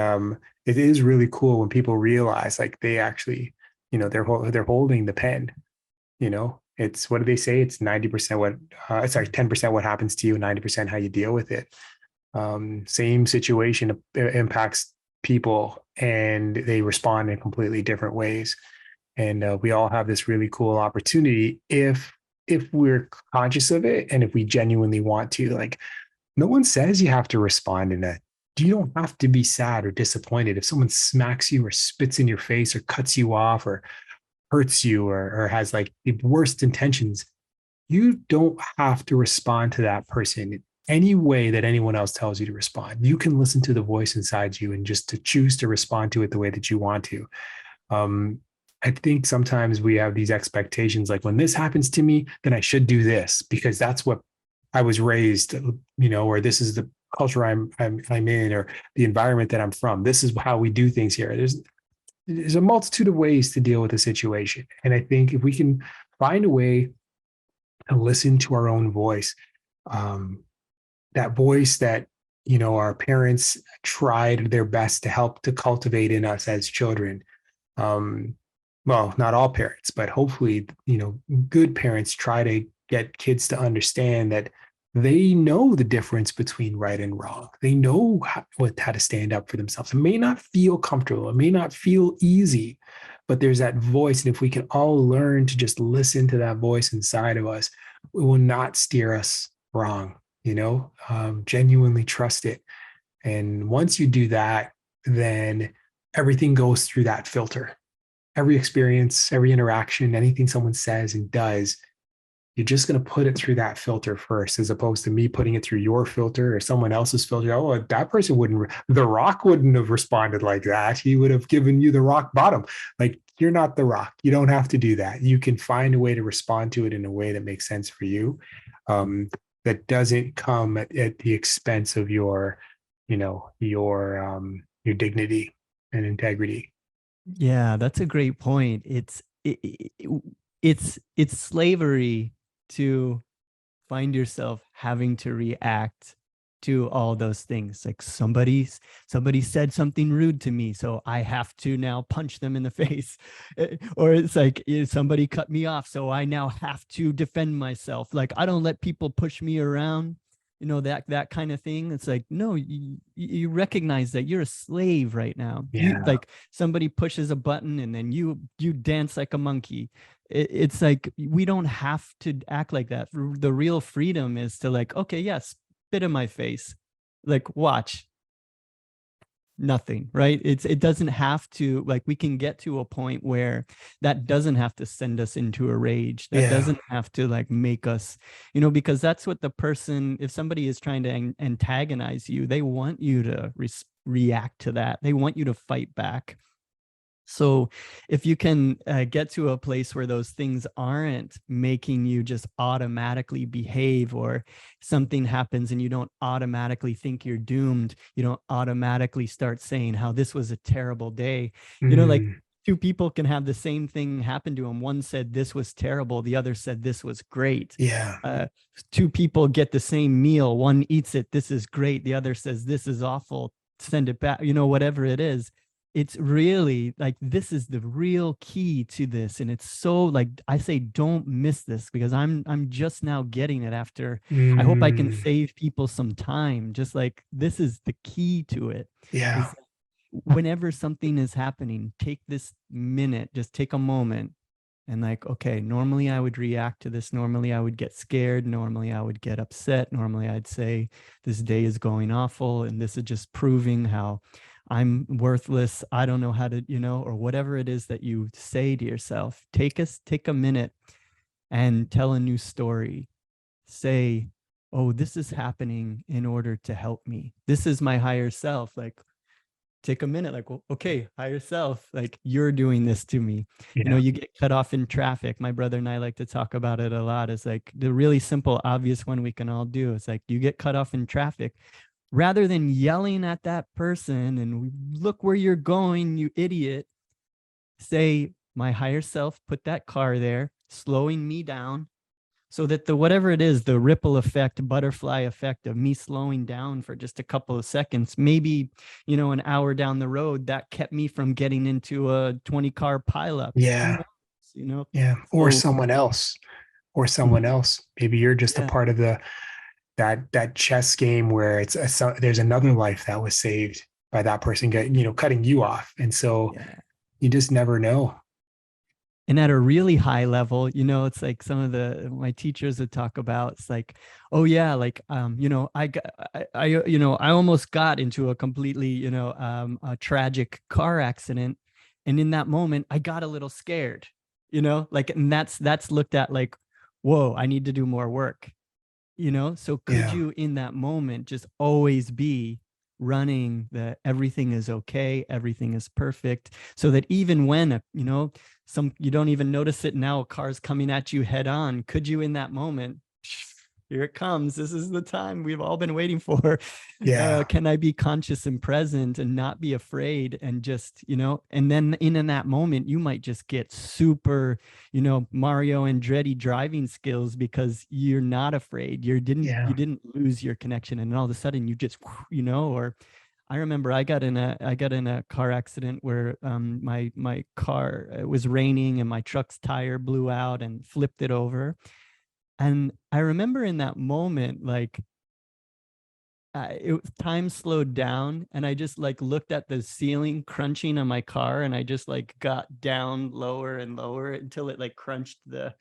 S3: it is really cool when people realize like they actually, they're holding the pen. It's, what do they say? It's 90% 10% what happens to you, 90% how you deal with it. Same situation impacts people and they respond in completely different ways. And we all have this really cool opportunity if we're conscious of it and if we genuinely want to. Like, no one says you have to respond in that. You don't have to be sad or disappointed if someone smacks you or spits in your face or cuts you off or hurts you or has like the worst intentions. You don't have to respond to that person in any way that anyone else tells you to respond. You can listen to the voice inside you and just to choose to respond to it the way that you want to. I think sometimes we have these expectations, like when this happens to me, then I should do this because that's what I was raised, or this is the culture I'm in, or the environment that I'm from. This is how we do things here. There's a multitude of ways to deal with a situation. And I think if we can find a way to listen to our own voice, that voice that, our parents tried their best to help to cultivate in us as children, well, not all parents, but hopefully, good parents try to get kids to understand that they know the difference between right and wrong. They know how to stand up for themselves. It may not feel comfortable. It may not feel easy, but there's that voice. And if we can all learn to just listen to that voice inside of us, it will not steer us wrong, genuinely trust it. And once you do that, then everything goes through that filter. Every experience, every interaction, anything someone says and does, you're just going to put it through that filter first, as opposed to me putting it through your filter or someone else's filter. Oh, that person wouldn't, The Rock wouldn't have responded like that. He would have given you the rock bottom. Like, you're not The Rock. You don't have to do that. You can find a way to respond to it in a way that makes sense for you. That doesn't come at the expense of your dignity and integrity.
S1: Yeah, that's a great point. It's slavery to find yourself having to react to all those things. Like somebody said something rude to me, so I have to now punch them in the face. Or it's like somebody cut me off, so I now have to defend myself. Like, I don't let people push me around, that kind of thing. It's like, no, you recognize that you're a slave right now.
S3: Yeah.
S1: Like somebody pushes a button and then you dance like a monkey. It's like, we don't have to act like that. The real freedom is to, like, okay, yes, spit in my face, like, watch. Nothing, right? It doesn't have to, like, we can get to a point where that doesn't have to send us into a rage. That doesn't have to, like, make us, because that's what the person, if somebody is trying to antagonize you, they want you to react to that. They want you to fight back. So if you can get to a place where those things aren't making you just automatically behave, or something happens and you don't automatically think you're doomed, you don't automatically start saying how this was a terrible day. Like, two people can have the same thing happen to them. One said this was terrible, the other said this was great. Two people get the same meal, one eats it, this is great, the other says this is awful, send it back, whatever it is. It's really like, this is the real key to this. And it's so, like, I say, don't miss this, because I'm just now getting it after. I hope I can save people some time. Just like, this is the key to it.
S3: Yeah.
S1: Whenever something is happening, take this minute, just take a moment and, like, okay, normally I would react to this. Normally I would get scared. Normally I would get upset. Normally I'd say this day is going awful, and this is just proving how I'm worthless. I don't know how to, or whatever it is that you say to yourself. Take a minute and tell a new story. Say, oh, this is happening in order to help me. This is my higher self. Like, take a minute, like, well, okay, higher self, like, you're doing this to me. You get cut off in traffic. My brother and I like to talk about it a lot. It's like the really simple, obvious one we can all do. It's like, you get cut off in traffic. Rather than yelling at that person and, look where you're going, you idiot, say, my higher self put that car there, slowing me down, so that the, whatever it is, the ripple effect, butterfly effect of me slowing down for just a couple of seconds, maybe, an hour down the road, that kept me from getting into a 20-car pileup.
S3: Yeah. Or someone else, Maybe you're just a part of that chess game where there's another life that was saved by that person cutting you off. And so you just never know.
S1: And at a really high level, it's like some of my teachers would talk about, it's like, oh yeah, like, I almost got into a completely, a tragic car accident. And in that moment, I got a little scared, like, and that's looked at like, whoa, I need to do more work. So could you in that moment just always be running the everything is okay, everything is perfect, so that even when you don't even notice it now, a car's coming at you head on, could you in that moment, here it comes, this is the time we've all been waiting for. Can I be conscious and present and not be afraid, and just, and then in that moment, you might just get super, Mario Andretti driving skills, because you're not afraid. You didn't lose your connection, and all of a sudden you just, or I remember I got in a car accident where my car, it was raining and my truck's tire blew out and flipped it over. And I remember in that moment, like, time slowed down, and I just like looked at the ceiling crunching on my car, and I just like got down lower and lower until it like crunched the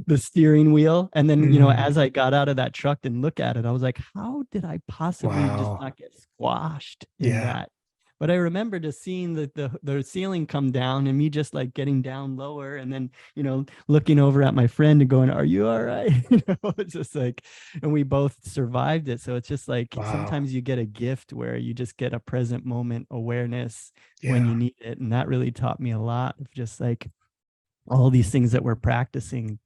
S1: the steering wheel. And then,
S3: Mm,
S1: as I got out of that truck and look at it, I was like, how did I possibly just
S3: wow.
S1: not get squashed in
S3: Yeah.
S1: that? But I remember just seeing the ceiling come down and me just like getting down lower, and then, looking over at my friend and going, are you all right? It's just like, and we both survived it. So it's just like
S3: Wow.
S1: sometimes you get a gift where you just get a present moment awareness when
S3: Yeah.
S1: you need it. And that really taught me a lot of just like all these things that we're practicing.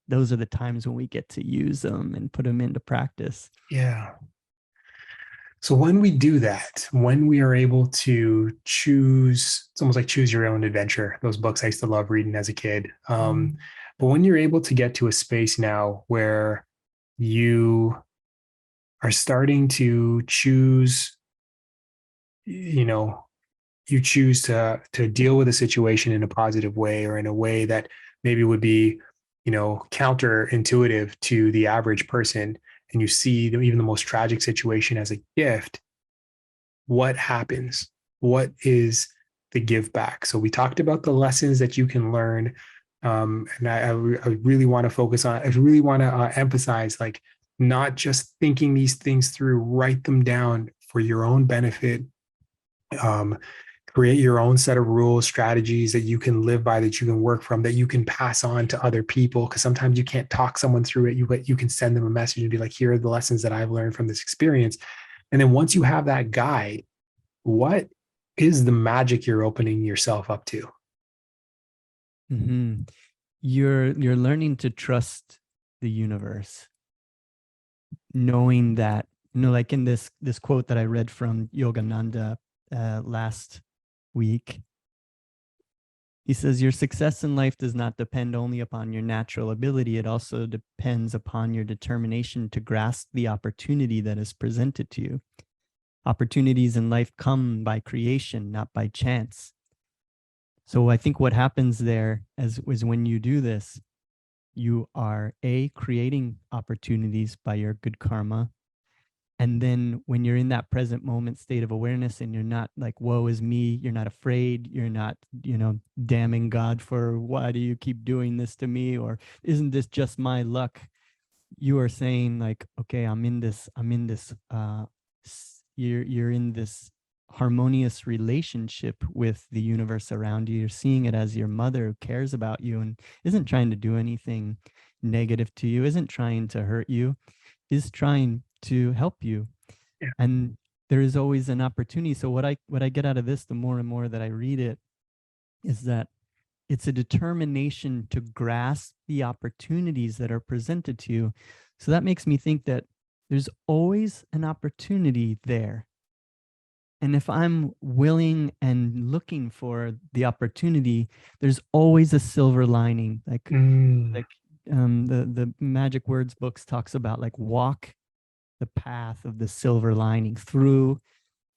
S1: Those are the times when we get to use them and put them into practice.
S3: Yeah. So when we do that, when we are able to choose, it's almost like choose your own adventure. Those books I used to love reading as a kid. But when you're able to get to a space now where you are starting to choose, you know, you choose to deal with a situation in a positive way or in a way that maybe would be, counterintuitive to the average person, and you see even the most tragic situation as a gift, what happens? What is the give back? So we talked about the lessons that you can learn. And I really want to focus on, I really want to emphasize like not just thinking these things through, write them down for your own benefit. Um, Create your own set of rules, strategies that you can live by, that you can work from, that you can pass on to other people. Because sometimes you can't talk someone through it, but you can send them a message and be like, here are the lessons that I've learned from this experience. And then once you have that guide, what is the magic you're opening yourself up to?
S1: Mm-hmm. You're learning to trust the universe, knowing that, like in this quote that I read from Yogananda last week. He says, your success in life does not depend only upon your natural ability. It also depends upon your determination to grasp the opportunity that is presented to you. Opportunities in life come by creation, not by chance. So I think what happens there is when you do this, you are creating opportunities by your good karma. And then when you're in that present moment state of awareness and you're not like, woe is me, you're not afraid, you're not, damning God for why do you keep doing this to me? Or isn't this just my luck? You are saying like, okay, you're in this harmonious relationship with the universe around you. You're seeing it as your mother who cares about you and isn't trying to do anything negative to you, isn't trying to hurt you, is trying to help you.
S3: Yeah.
S1: And there is always an opportunity. So what I get out of this, the more and more that I read it, is that it's a determination to grasp the opportunities that are presented to you. So that makes me think that there's always an opportunity there. And if I'm willing and looking for the opportunity, there's always a silver lining.
S3: Mm,
S1: Like the Magic Words books talks about like walk the path of the silver lining through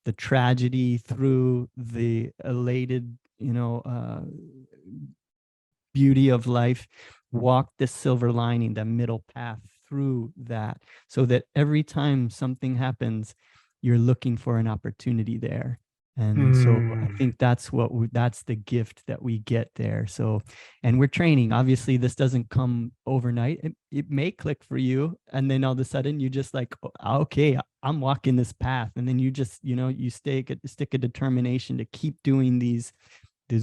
S1: the tragedy, through the elated, beauty of life. Walk the silver lining, the middle path through that, so that every time something happens, you're looking for an opportunity there. And so I
S3: mm,
S1: think that's the gift that we get there. So, and we're training. Obviously, this doesn't come overnight. It may click for you, and then all of a sudden you just like, okay, I'm walking this path, and then you just, you stick a determination to keep doing these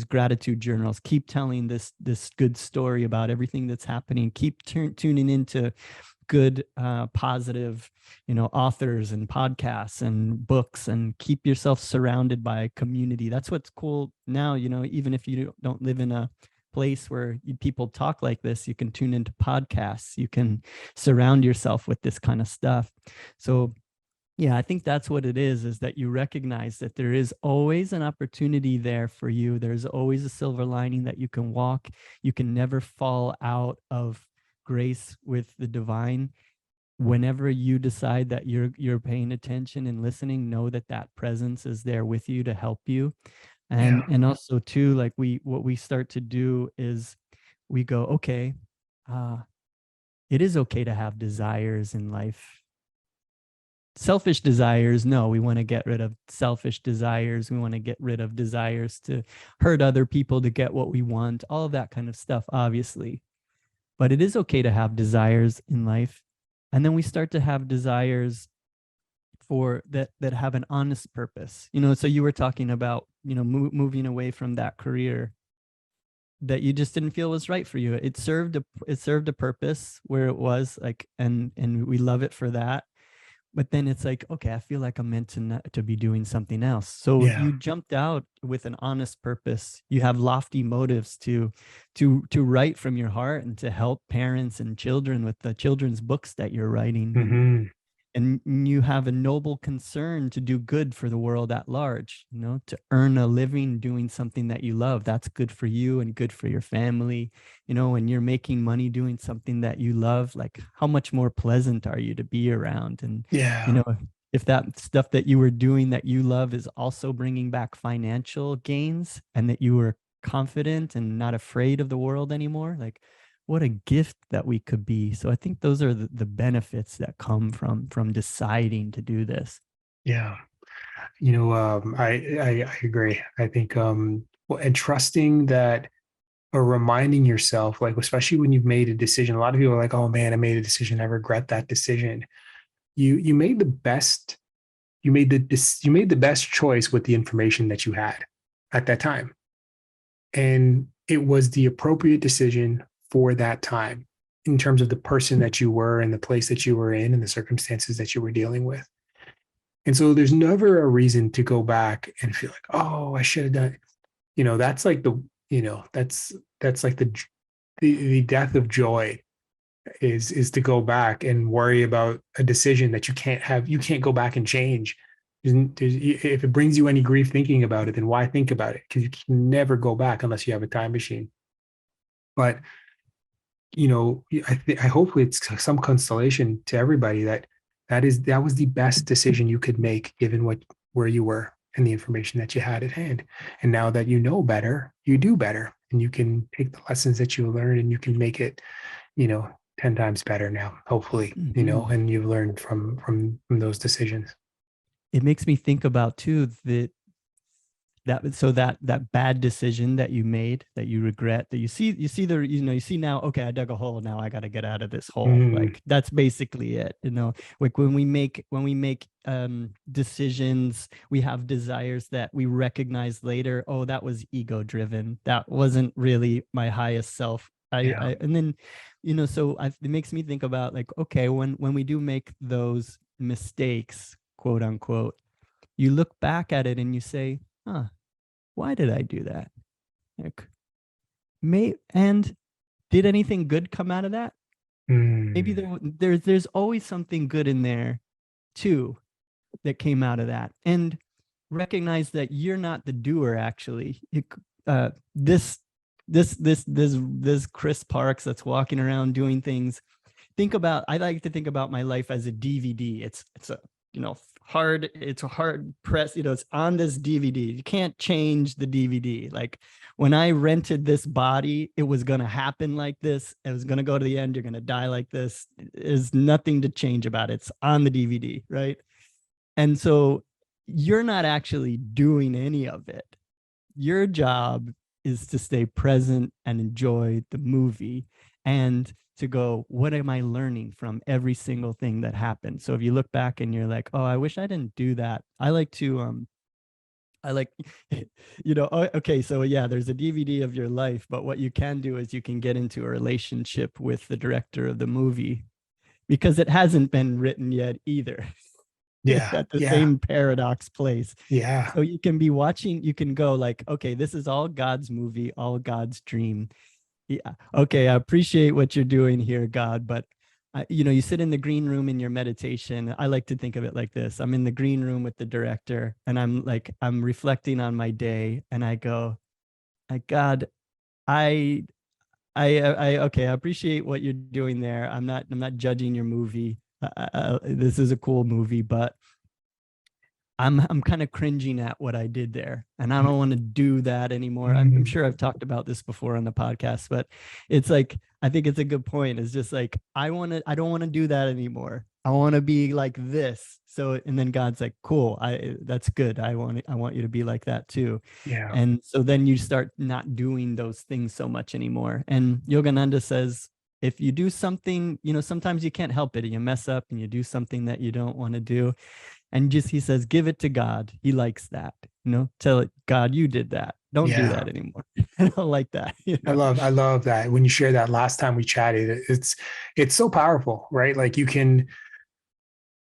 S1: gratitude journals, keep telling this good story about everything that's happening, keep tuning into good positive authors and podcasts and books, and keep yourself surrounded by a community. That's what's cool now. Even if you don't live in a place where people talk like this, you can tune into podcasts, you can surround yourself with this kind of stuff. So yeah, I think that's what it is that you recognize that there is always an opportunity there for you. There's always a silver lining that you can walk. You can never fall out of grace with the divine. Whenever you decide that you're paying attention and listening, know that that presence is there with you to help you.
S3: yeah.
S1: And also too, like what we start to do is we go, okay, it is okay to have desires in life. selfish desires, no, we want to get rid of selfish desires. We want to get rid of desires to hurt other people to get what we want, all of that kind of stuff, obviously. But it is okay to have desires in life. And then we start to have desires for that have an honest purpose. So you were talking about, moving away from that career that you just didn't feel was right for you. It served a purpose where it was like, and we love it for that. But then it's like, okay, I feel like I'm meant to be doing something else. So
S3: Yeah.
S1: you jumped out with an honest purpose. You have lofty motives to write from your heart and to help parents and children with the children's books that you're writing.
S3: Mm-hmm.
S1: And you have a noble concern to do good for the world at large, to earn a living doing something that you love. That's good for you and good for your family. When you're making money doing something that you love, like how much more pleasant are you to be around? And,
S3: Yeah.
S1: if that stuff that you were doing that you love is also bringing back financial gains and that you were confident and not afraid of the world anymore, like what a gift that we could be. So I think those are the benefits that come from deciding to do this.
S3: Yeah. I agree. I think, and trusting that, or reminding yourself, like, especially when you've made a decision, a lot of people are like, oh man, I made a decision. I regret that decision. You made the best, you made the best choice with the information that you had at that time. And it was the appropriate decision for that time in terms of the person that you were and the place that you were in and the circumstances that you were dealing with. And so there's never a reason to go back and feel like, oh, I should have done it. That's like that's like the death of joy is to go back and worry about a decision that you can't go back and change. If it brings you any grief thinking about it, then why think about it? Because you can never go back unless you have a time machine. But I hopefully it's some consolation to everybody that was the best decision you could make given where you were and the information that you had at hand. And now that you know better, you do better, and you can take the lessons that you learned and you can make it, 10 times better now, hopefully,
S1: Mhm.
S3: and you've learned from those decisions.
S1: It makes me think about too that bad decision that you made that you regret, that you see now, okay, I dug a hole, now I got to get out of this hole.
S3: Mm,
S1: Like that's basically it. Like when we make decisions, we have desires that we recognize later, oh, that was ego driven, that wasn't really my highest self.
S3: yeah.
S1: And then it makes me think about, like, okay, when we do make those mistakes, quote unquote, you look back at it and you say, huh, why did I do that? Like, and did anything good come out of that? Maybe
S3: Mm,
S1: there's always something good in there too that came out of that. And recognize that you're not the doer, actually. This Chris Parks that's walking around doing things. I like to think about my life as a DVD. It's a, it's a hard press, it's on this DVD. You can't change the DVD. Like when I rented this body, it was going to happen like this. It was going to go to the end. You're going to die like this. There's nothing to change about it. It's on the DVD, right? And so you're not actually doing any of it. Your job is to stay present and enjoy the movie, and to go, what am I learning from every single thing that happened? So if you look back and you're like, oh, I wish I didn't do that. I like, okay, so yeah, there's a DVD of your life, but what you can do is you can get into a relationship with the director of the movie, because it hasn't been written yet either.
S3: yeah.
S1: At the
S3: Yeah.
S1: same paradox place.
S3: Yeah.
S1: So you can be watching, you can go like, okay, this is all God's movie, all God's dream. Yeah. Okay, I appreciate what you're doing here, God, but you sit in the green room in your meditation. I like to think of it like this. I'm in the green room with the director and I'm reflecting on my day, and I go, God, I okay, I appreciate what you're doing there. I'm not judging your movie. This is a cool movie, but I'm kind of cringing at what I did there, and I don't want to do that anymore. I'm sure I've talked about this before on the podcast, but it's like, I think it's a good point. It's just like, I don't want to do that anymore. I want to be like this. So, and then God's like, cool, that's good. I want you to be like that too.
S3: Yeah.
S1: And so then you start not doing those things so much anymore. And Yogananda says, if you do something, sometimes you can't help it. You mess up and you do something that you don't want to do. And he says, give it to God. He likes that. Tell it, God, you did that. Don't do
S3: Yeah.
S1: that anymore. I don't like that.
S3: I love that. When you share that last time we chatted, it's so powerful, right? Like it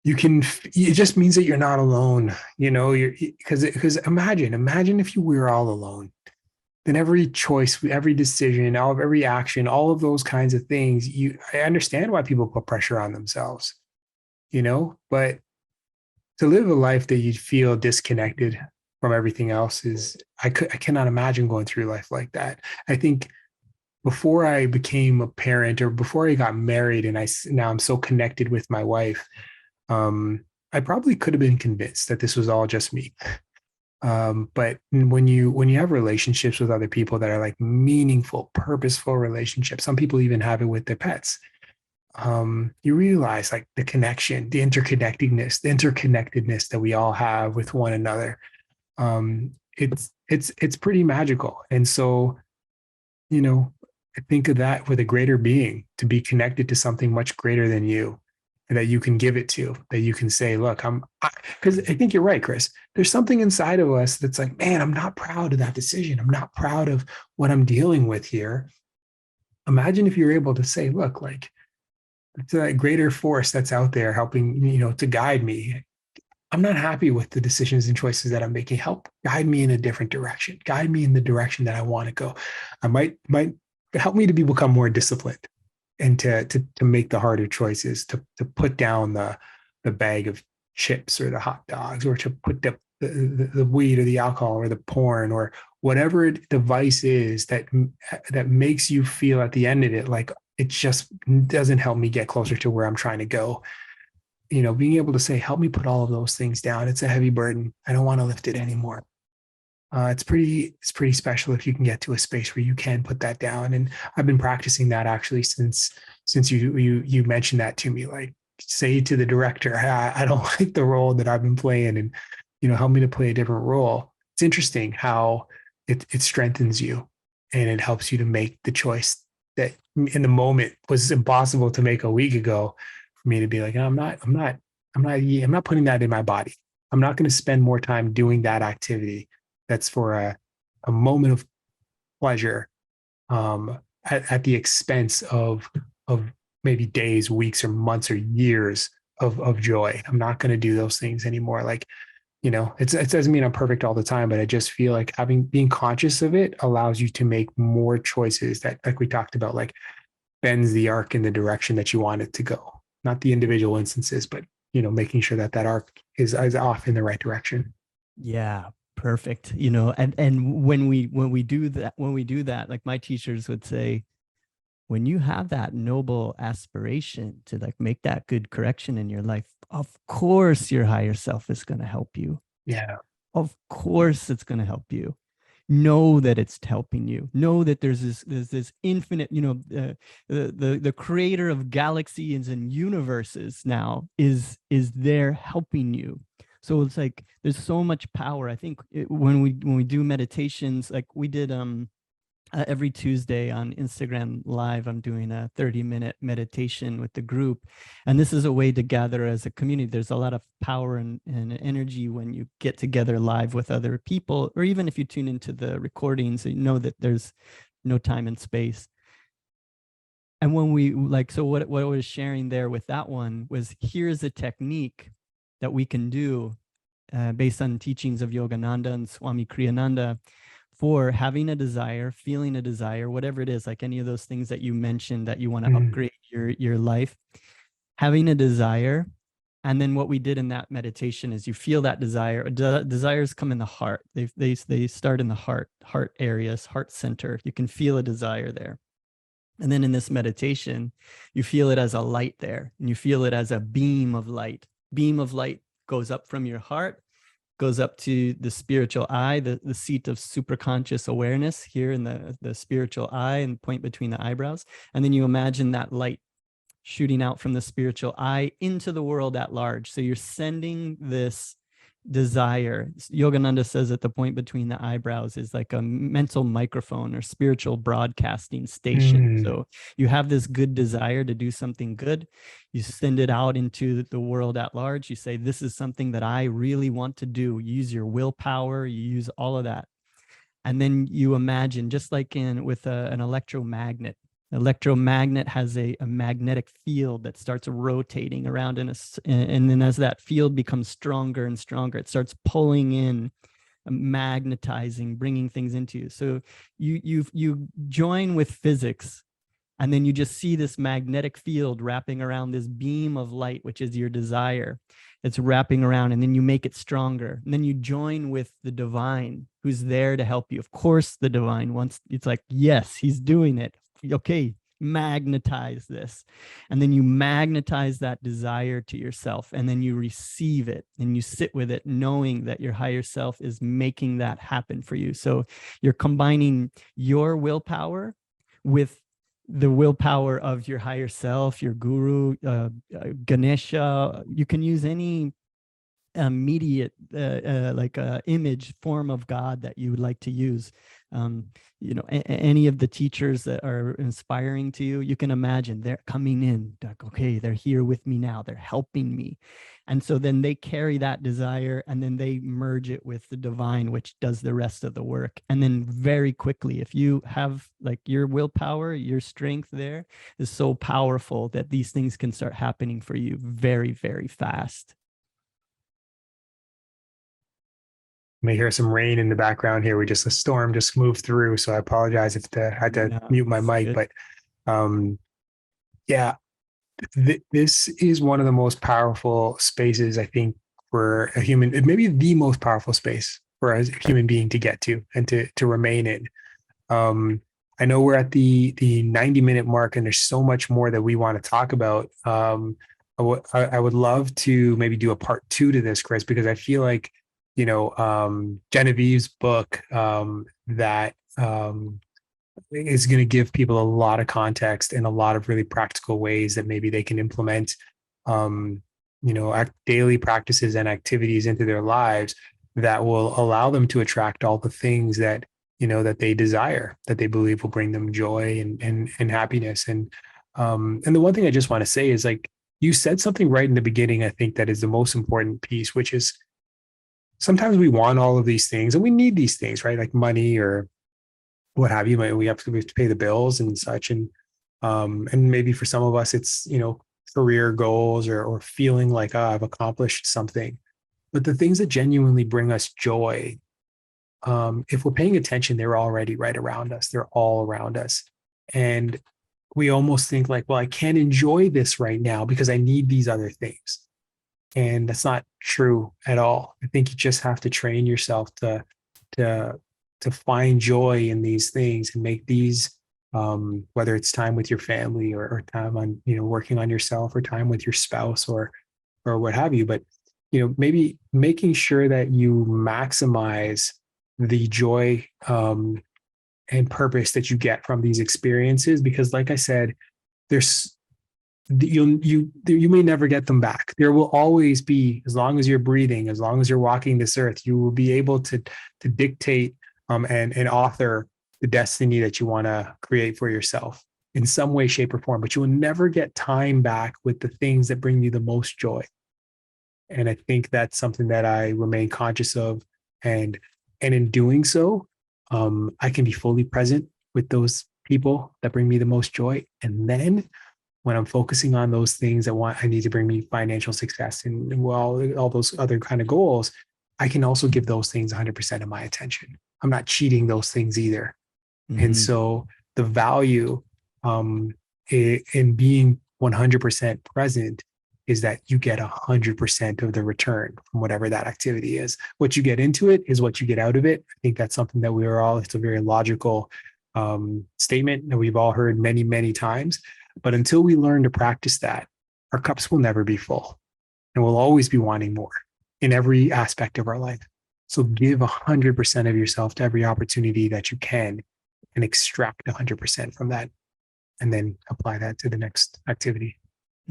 S3: just means that you're not alone, because imagine if you were all alone, then every choice, every decision, every action, all of those kinds of things, I understand why people put pressure on themselves, but to live a life that you feel disconnected from everything else I cannot imagine going through life like that. I think before I became a parent or before I got married and now I'm so connected with my wife, I probably could have been convinced that this was all just me. But when you have relationships with other people that are like meaningful, purposeful relationships, some people even have it with their pets. You realize like the connection, the interconnectedness that we all have with one another. It's pretty magical. And so, I think of that with a greater being, to be connected to something much greater than you, that you can give it to, that you can say, look, because I think you're right, Chris. There's something inside of us that's like, man, I'm not proud of that decision. I'm not proud of what I'm dealing with here. Imagine if you're able to say, look, like, it's that greater force that's out there helping, to guide me. I'm not happy with the decisions and choices that I'm making. Help guide me in a different direction. Guide me in the direction that I want to go. I might help me to become more disciplined and to make the harder choices, to put down the bag of chips or the hot dogs, or to put the weed or the alcohol or the porn or whatever the vice is that makes you feel at the end of it like it just doesn't help me get closer to where I'm trying to go. Being able to say, help me put all of those things down. It's a heavy burden. I don't want to lift it anymore. It's pretty special if you can get to a space where you can put that down. And I've been practicing that actually since you mentioned that to me. Like, say to the director, I don't like the role that I've been playing, and help me to play a different role. It's interesting how it strengthens you, and it helps you to make the choice that in the moment was impossible to make a week ago. For me to be like, I'm not putting that in my body. I'm not going to spend more time doing that activity that's for a moment of pleasure at the expense of maybe days, weeks, or months, or years of joy. I'm not going to do those things anymore. Like, it doesn't mean I'm perfect all the time, but I just feel like being conscious of it allows you to make more choices that, like we talked about, like bends the arc in the direction that you want it to go. Not the individual instances, but making sure that arc is off in the right direction.
S1: Yeah, perfect. And when we do that, like my teachers would say, when you have that noble aspiration to like make that good correction in your life, of course your higher self is going to help you.
S3: Yeah.
S1: Of course it's going to help you. Know that it's helping you. Know that there's this infinite, the creator of galaxies and universes now is there helping you. So it's like there's so much power. I think when we do meditations, like we did every Tuesday on Instagram Live, I'm doing a 30-minute meditation with the group. And this is a way to gather as a community. There's a lot of power and energy when you get together live with other people, or even if you tune into the recordings, you know that there's no time and space. And when we so what I was sharing there with that one was, here's a technique that we can do based on teachings of Yogananda and Swami Kriyananda, for having a desire, feeling a desire, whatever it is, like any of those things that you mentioned that you want to upgrade your life, having a desire. And then what we did in that meditation is you feel that desire. Desires come in the heart. They start in the heart areas, heart center. You can feel a desire there. And then in this meditation, you feel it as a light there, and you feel it as a beam of light. Beam of light goes up from your heart, goes up to the spiritual eye, the seat of superconscious awareness here in the spiritual eye and point between the eyebrows. And then you imagine that light shooting out from the spiritual eye into the world at large. So you're sending this desire. Yogananda says that the point between the eyebrows is like a mental microphone or spiritual broadcasting station. So you have this good desire to do something good. You send it out into the world at large. You say, this is something that I really want to do. You use your willpower, you use all of that. And then you imagine, just like with an electromagnet. Electromagnet has a magnetic field that starts rotating around and then as that field becomes stronger and stronger, it starts pulling in, magnetizing, bringing things into you. So you join with physics, and then you just see this magnetic field wrapping around this beam of light, which is your desire. It's wrapping around, and then you make it stronger. And then you join with the divine who's there to help you. Of course, the divine wants, it's like, yes, he's doing it. Okay, magnetize this. And then you magnetize that desire to yourself, and then you receive it and you sit with it, knowing that your higher self is making that happen for you. So you're combining your willpower with the willpower of your higher self, your guru, Ganesha. You can use any immediate image form of God that you would like to use. Any of the teachers that are inspiring to you, you can imagine they're coming in like, okay, they're here with me now, they're helping me. And so then they carry that desire, and then they merge it with the divine, which does the rest of the work. And then very quickly, if you have like your willpower, your strength there is so powerful that these things can start happening for you very, very fast.
S3: You may hear some rain in the background here. A storm just moved through, so I apologize if I had to mute my mic. Good. But this is one of the most powerful spaces, I think, for a human. It may be the most powerful space for a human being to get to and to remain in. I know we're at the 90-minute mark, and there's so much more that we want to talk about. I would love to maybe do a part 2 to this, Chris, because I feel like Genevieve's book that is going to give people a lot of context and a lot of really practical ways that maybe they can implement, daily practices and activities into their lives that will allow them to attract all the things that, that they desire, that they believe will bring them joy and happiness. And the one thing I just want to say is, like, you said something right in the beginning, I think, that is the most important piece, which is, sometimes we want all of these things and we need these things, right? Like money or what have you. We have to pay the bills and such. And maybe for some of us, it's, career goals or feeling like, oh, I've accomplished something. But the things that genuinely bring us joy, if we're paying attention, they're already right around us. They're all around us. And we almost think like, well, I can't enjoy this right now because I need these other things. And that's not true at all. I think you just have to train yourself to find joy in these things and make these, whether it's time with your family or time on, working on yourself, or time with your spouse or what have you. But, maybe making sure that you maximize the joy and purpose that you get from these experiences, because, like I said, you may never get them back. There will always be, as long as you're breathing, as long as you're walking this earth, you will be able to dictate and author the destiny that you want to create for yourself in some way, shape, or form. But you will never get time back with the things that bring you the most joy. And I think that's something that I remain conscious of. And in doing so, I can be fully present with those people that bring me the most joy. And then when I'm focusing on those things I need to bring me financial success and all those other kind of goals, I can also give those things 100% of my attention. I'm not cheating those things either. Mm-hmm. And so the value in being 100% present is that you get 100% of the return from whatever that activity is. What you get into it is what you get out of it. I think that's something that it's a very logical statement that we've all heard many, many times. But until we learn to practice that, our cups will never be full, and we'll always be wanting more. in every aspect of our life. So give 100% of yourself to every opportunity that you can and extract 100% from that, and then apply that to the next activity.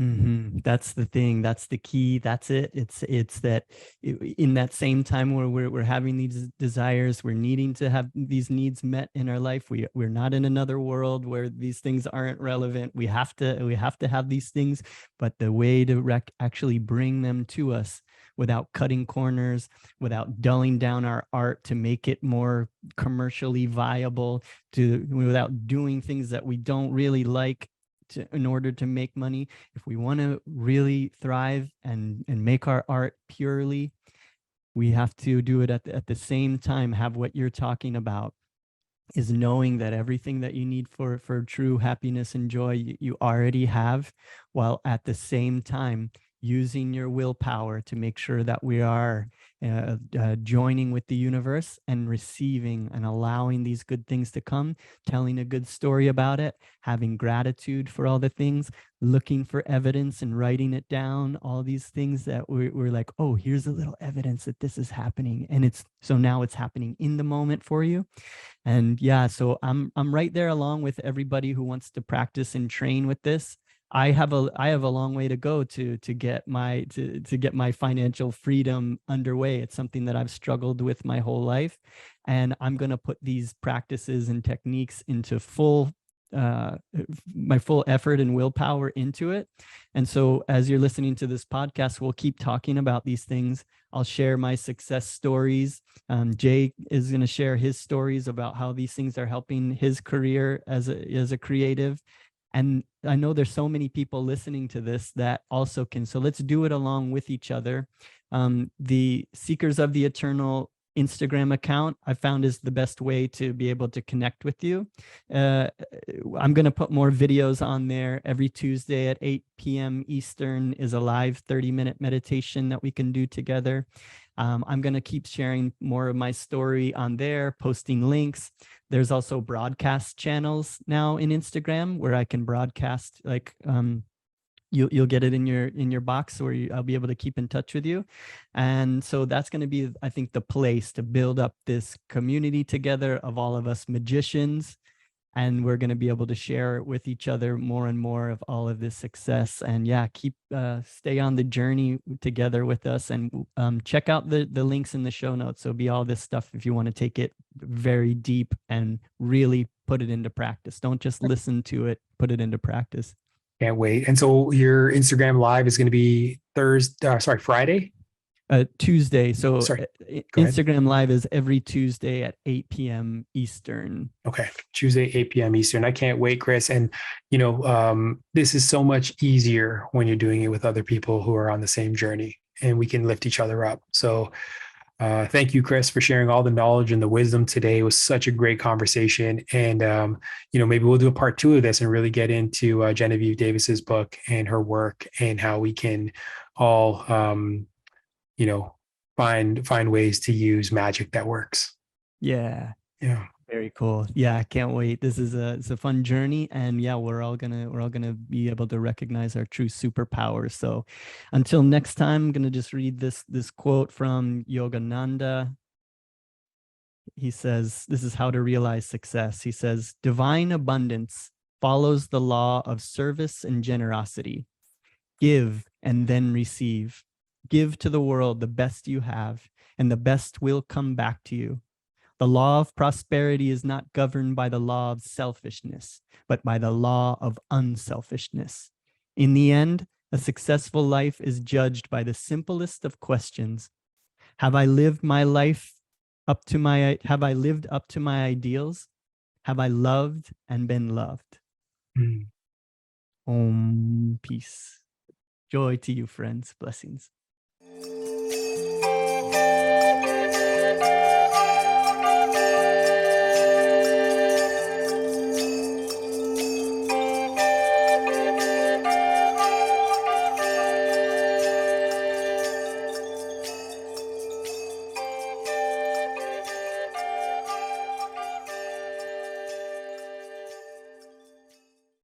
S1: That's the thing. That's the key. That's it. It's that in that same time where we're having these desires, we're needing to have these needs met in our life. We're not in another world where these things aren't relevant. We have to have these things, but the way to actually bring them to us without cutting corners, without dulling down our art to make it more commercially viable, without doing things that we don't really like in order to make money. If we want to really thrive and make our art purely, we have to do it at the same time. Have what you're talking about, is knowing that everything that you need for true happiness and joy you already have, while at the same time using your willpower to make sure that we are joining with the universe and receiving and allowing these good things to come, telling a good story about it, having gratitude for all the things, looking for evidence and writing it down, all these things that we're like, oh, here's a little evidence that this is happening. And so now it's happening in the moment for you. And yeah, so I'm right there along with everybody who wants to practice and train with this. I have a long way to go to get my financial freedom underway. It's something that I've struggled with my whole life, and I'm going to put these practices and techniques into my full effort and willpower into it. And so as you're listening to this podcast, we'll keep talking about these things. I'll share my success stories. Jay is going to share his stories about how these things are helping his career as a creative. And I know there's so many people listening to this that also can. So let's do it along with each other. The Seekers of the Eternal Instagram account I found is the best way to be able to connect with you. I'm going to put more videos on there. Every Tuesday at 8 p.m. Eastern is a live 30-minute meditation that we can do together. I'm going to keep sharing more of my story on there, posting links. There's also broadcast channels now in Instagram where I can broadcast, like you'll get it in your box, or I'll be able to keep in touch with you. And so that's going to be, I think, the place to build up this community together of all of us magicians. And we're going to be able to share with each other more and more of all of this success. And yeah, stay on the journey together with us, and check out the links in the show notes. So be all this stuff if you want to take it very deep and really put it into practice. Don't just listen to it, put it into practice.
S3: Can't wait. And so your Instagram live is going to be Friday?
S1: Tuesday. So
S3: Sorry,
S1: Instagram Live is every Tuesday at 8 p.m. Eastern.
S3: Okay. Tuesday, 8 p.m. Eastern. I can't wait, Chris. And, this is so much easier when you're doing it with other people who are on the same journey, and we can lift each other up. So thank you, Chris, for sharing all the knowledge and the wisdom today. It was such a great conversation. And, maybe we'll do a part 2 of this and really get into Genevieve Davis's book and her work, and how we can all, find ways to use magic that works.
S1: Yeah.
S3: Yeah.
S1: Very cool. Yeah, I can't wait. It's a fun journey, and yeah, we're all gonna be able to recognize our true superpowers. So until next time, I'm gonna just read this quote from Yogananda. He says, this is how to realize success. He says, divine abundance follows the law of service and generosity. Give and then receive. Give to the world the best you have, and the best will come back to you. The law of prosperity is not governed by the law of selfishness, but by the law of unselfishness. In the end, a successful life is judged by the simplest of questions. Have I lived up to my ideals? Have I loved and been loved? Om, peace. Joy to you, friends. Blessings.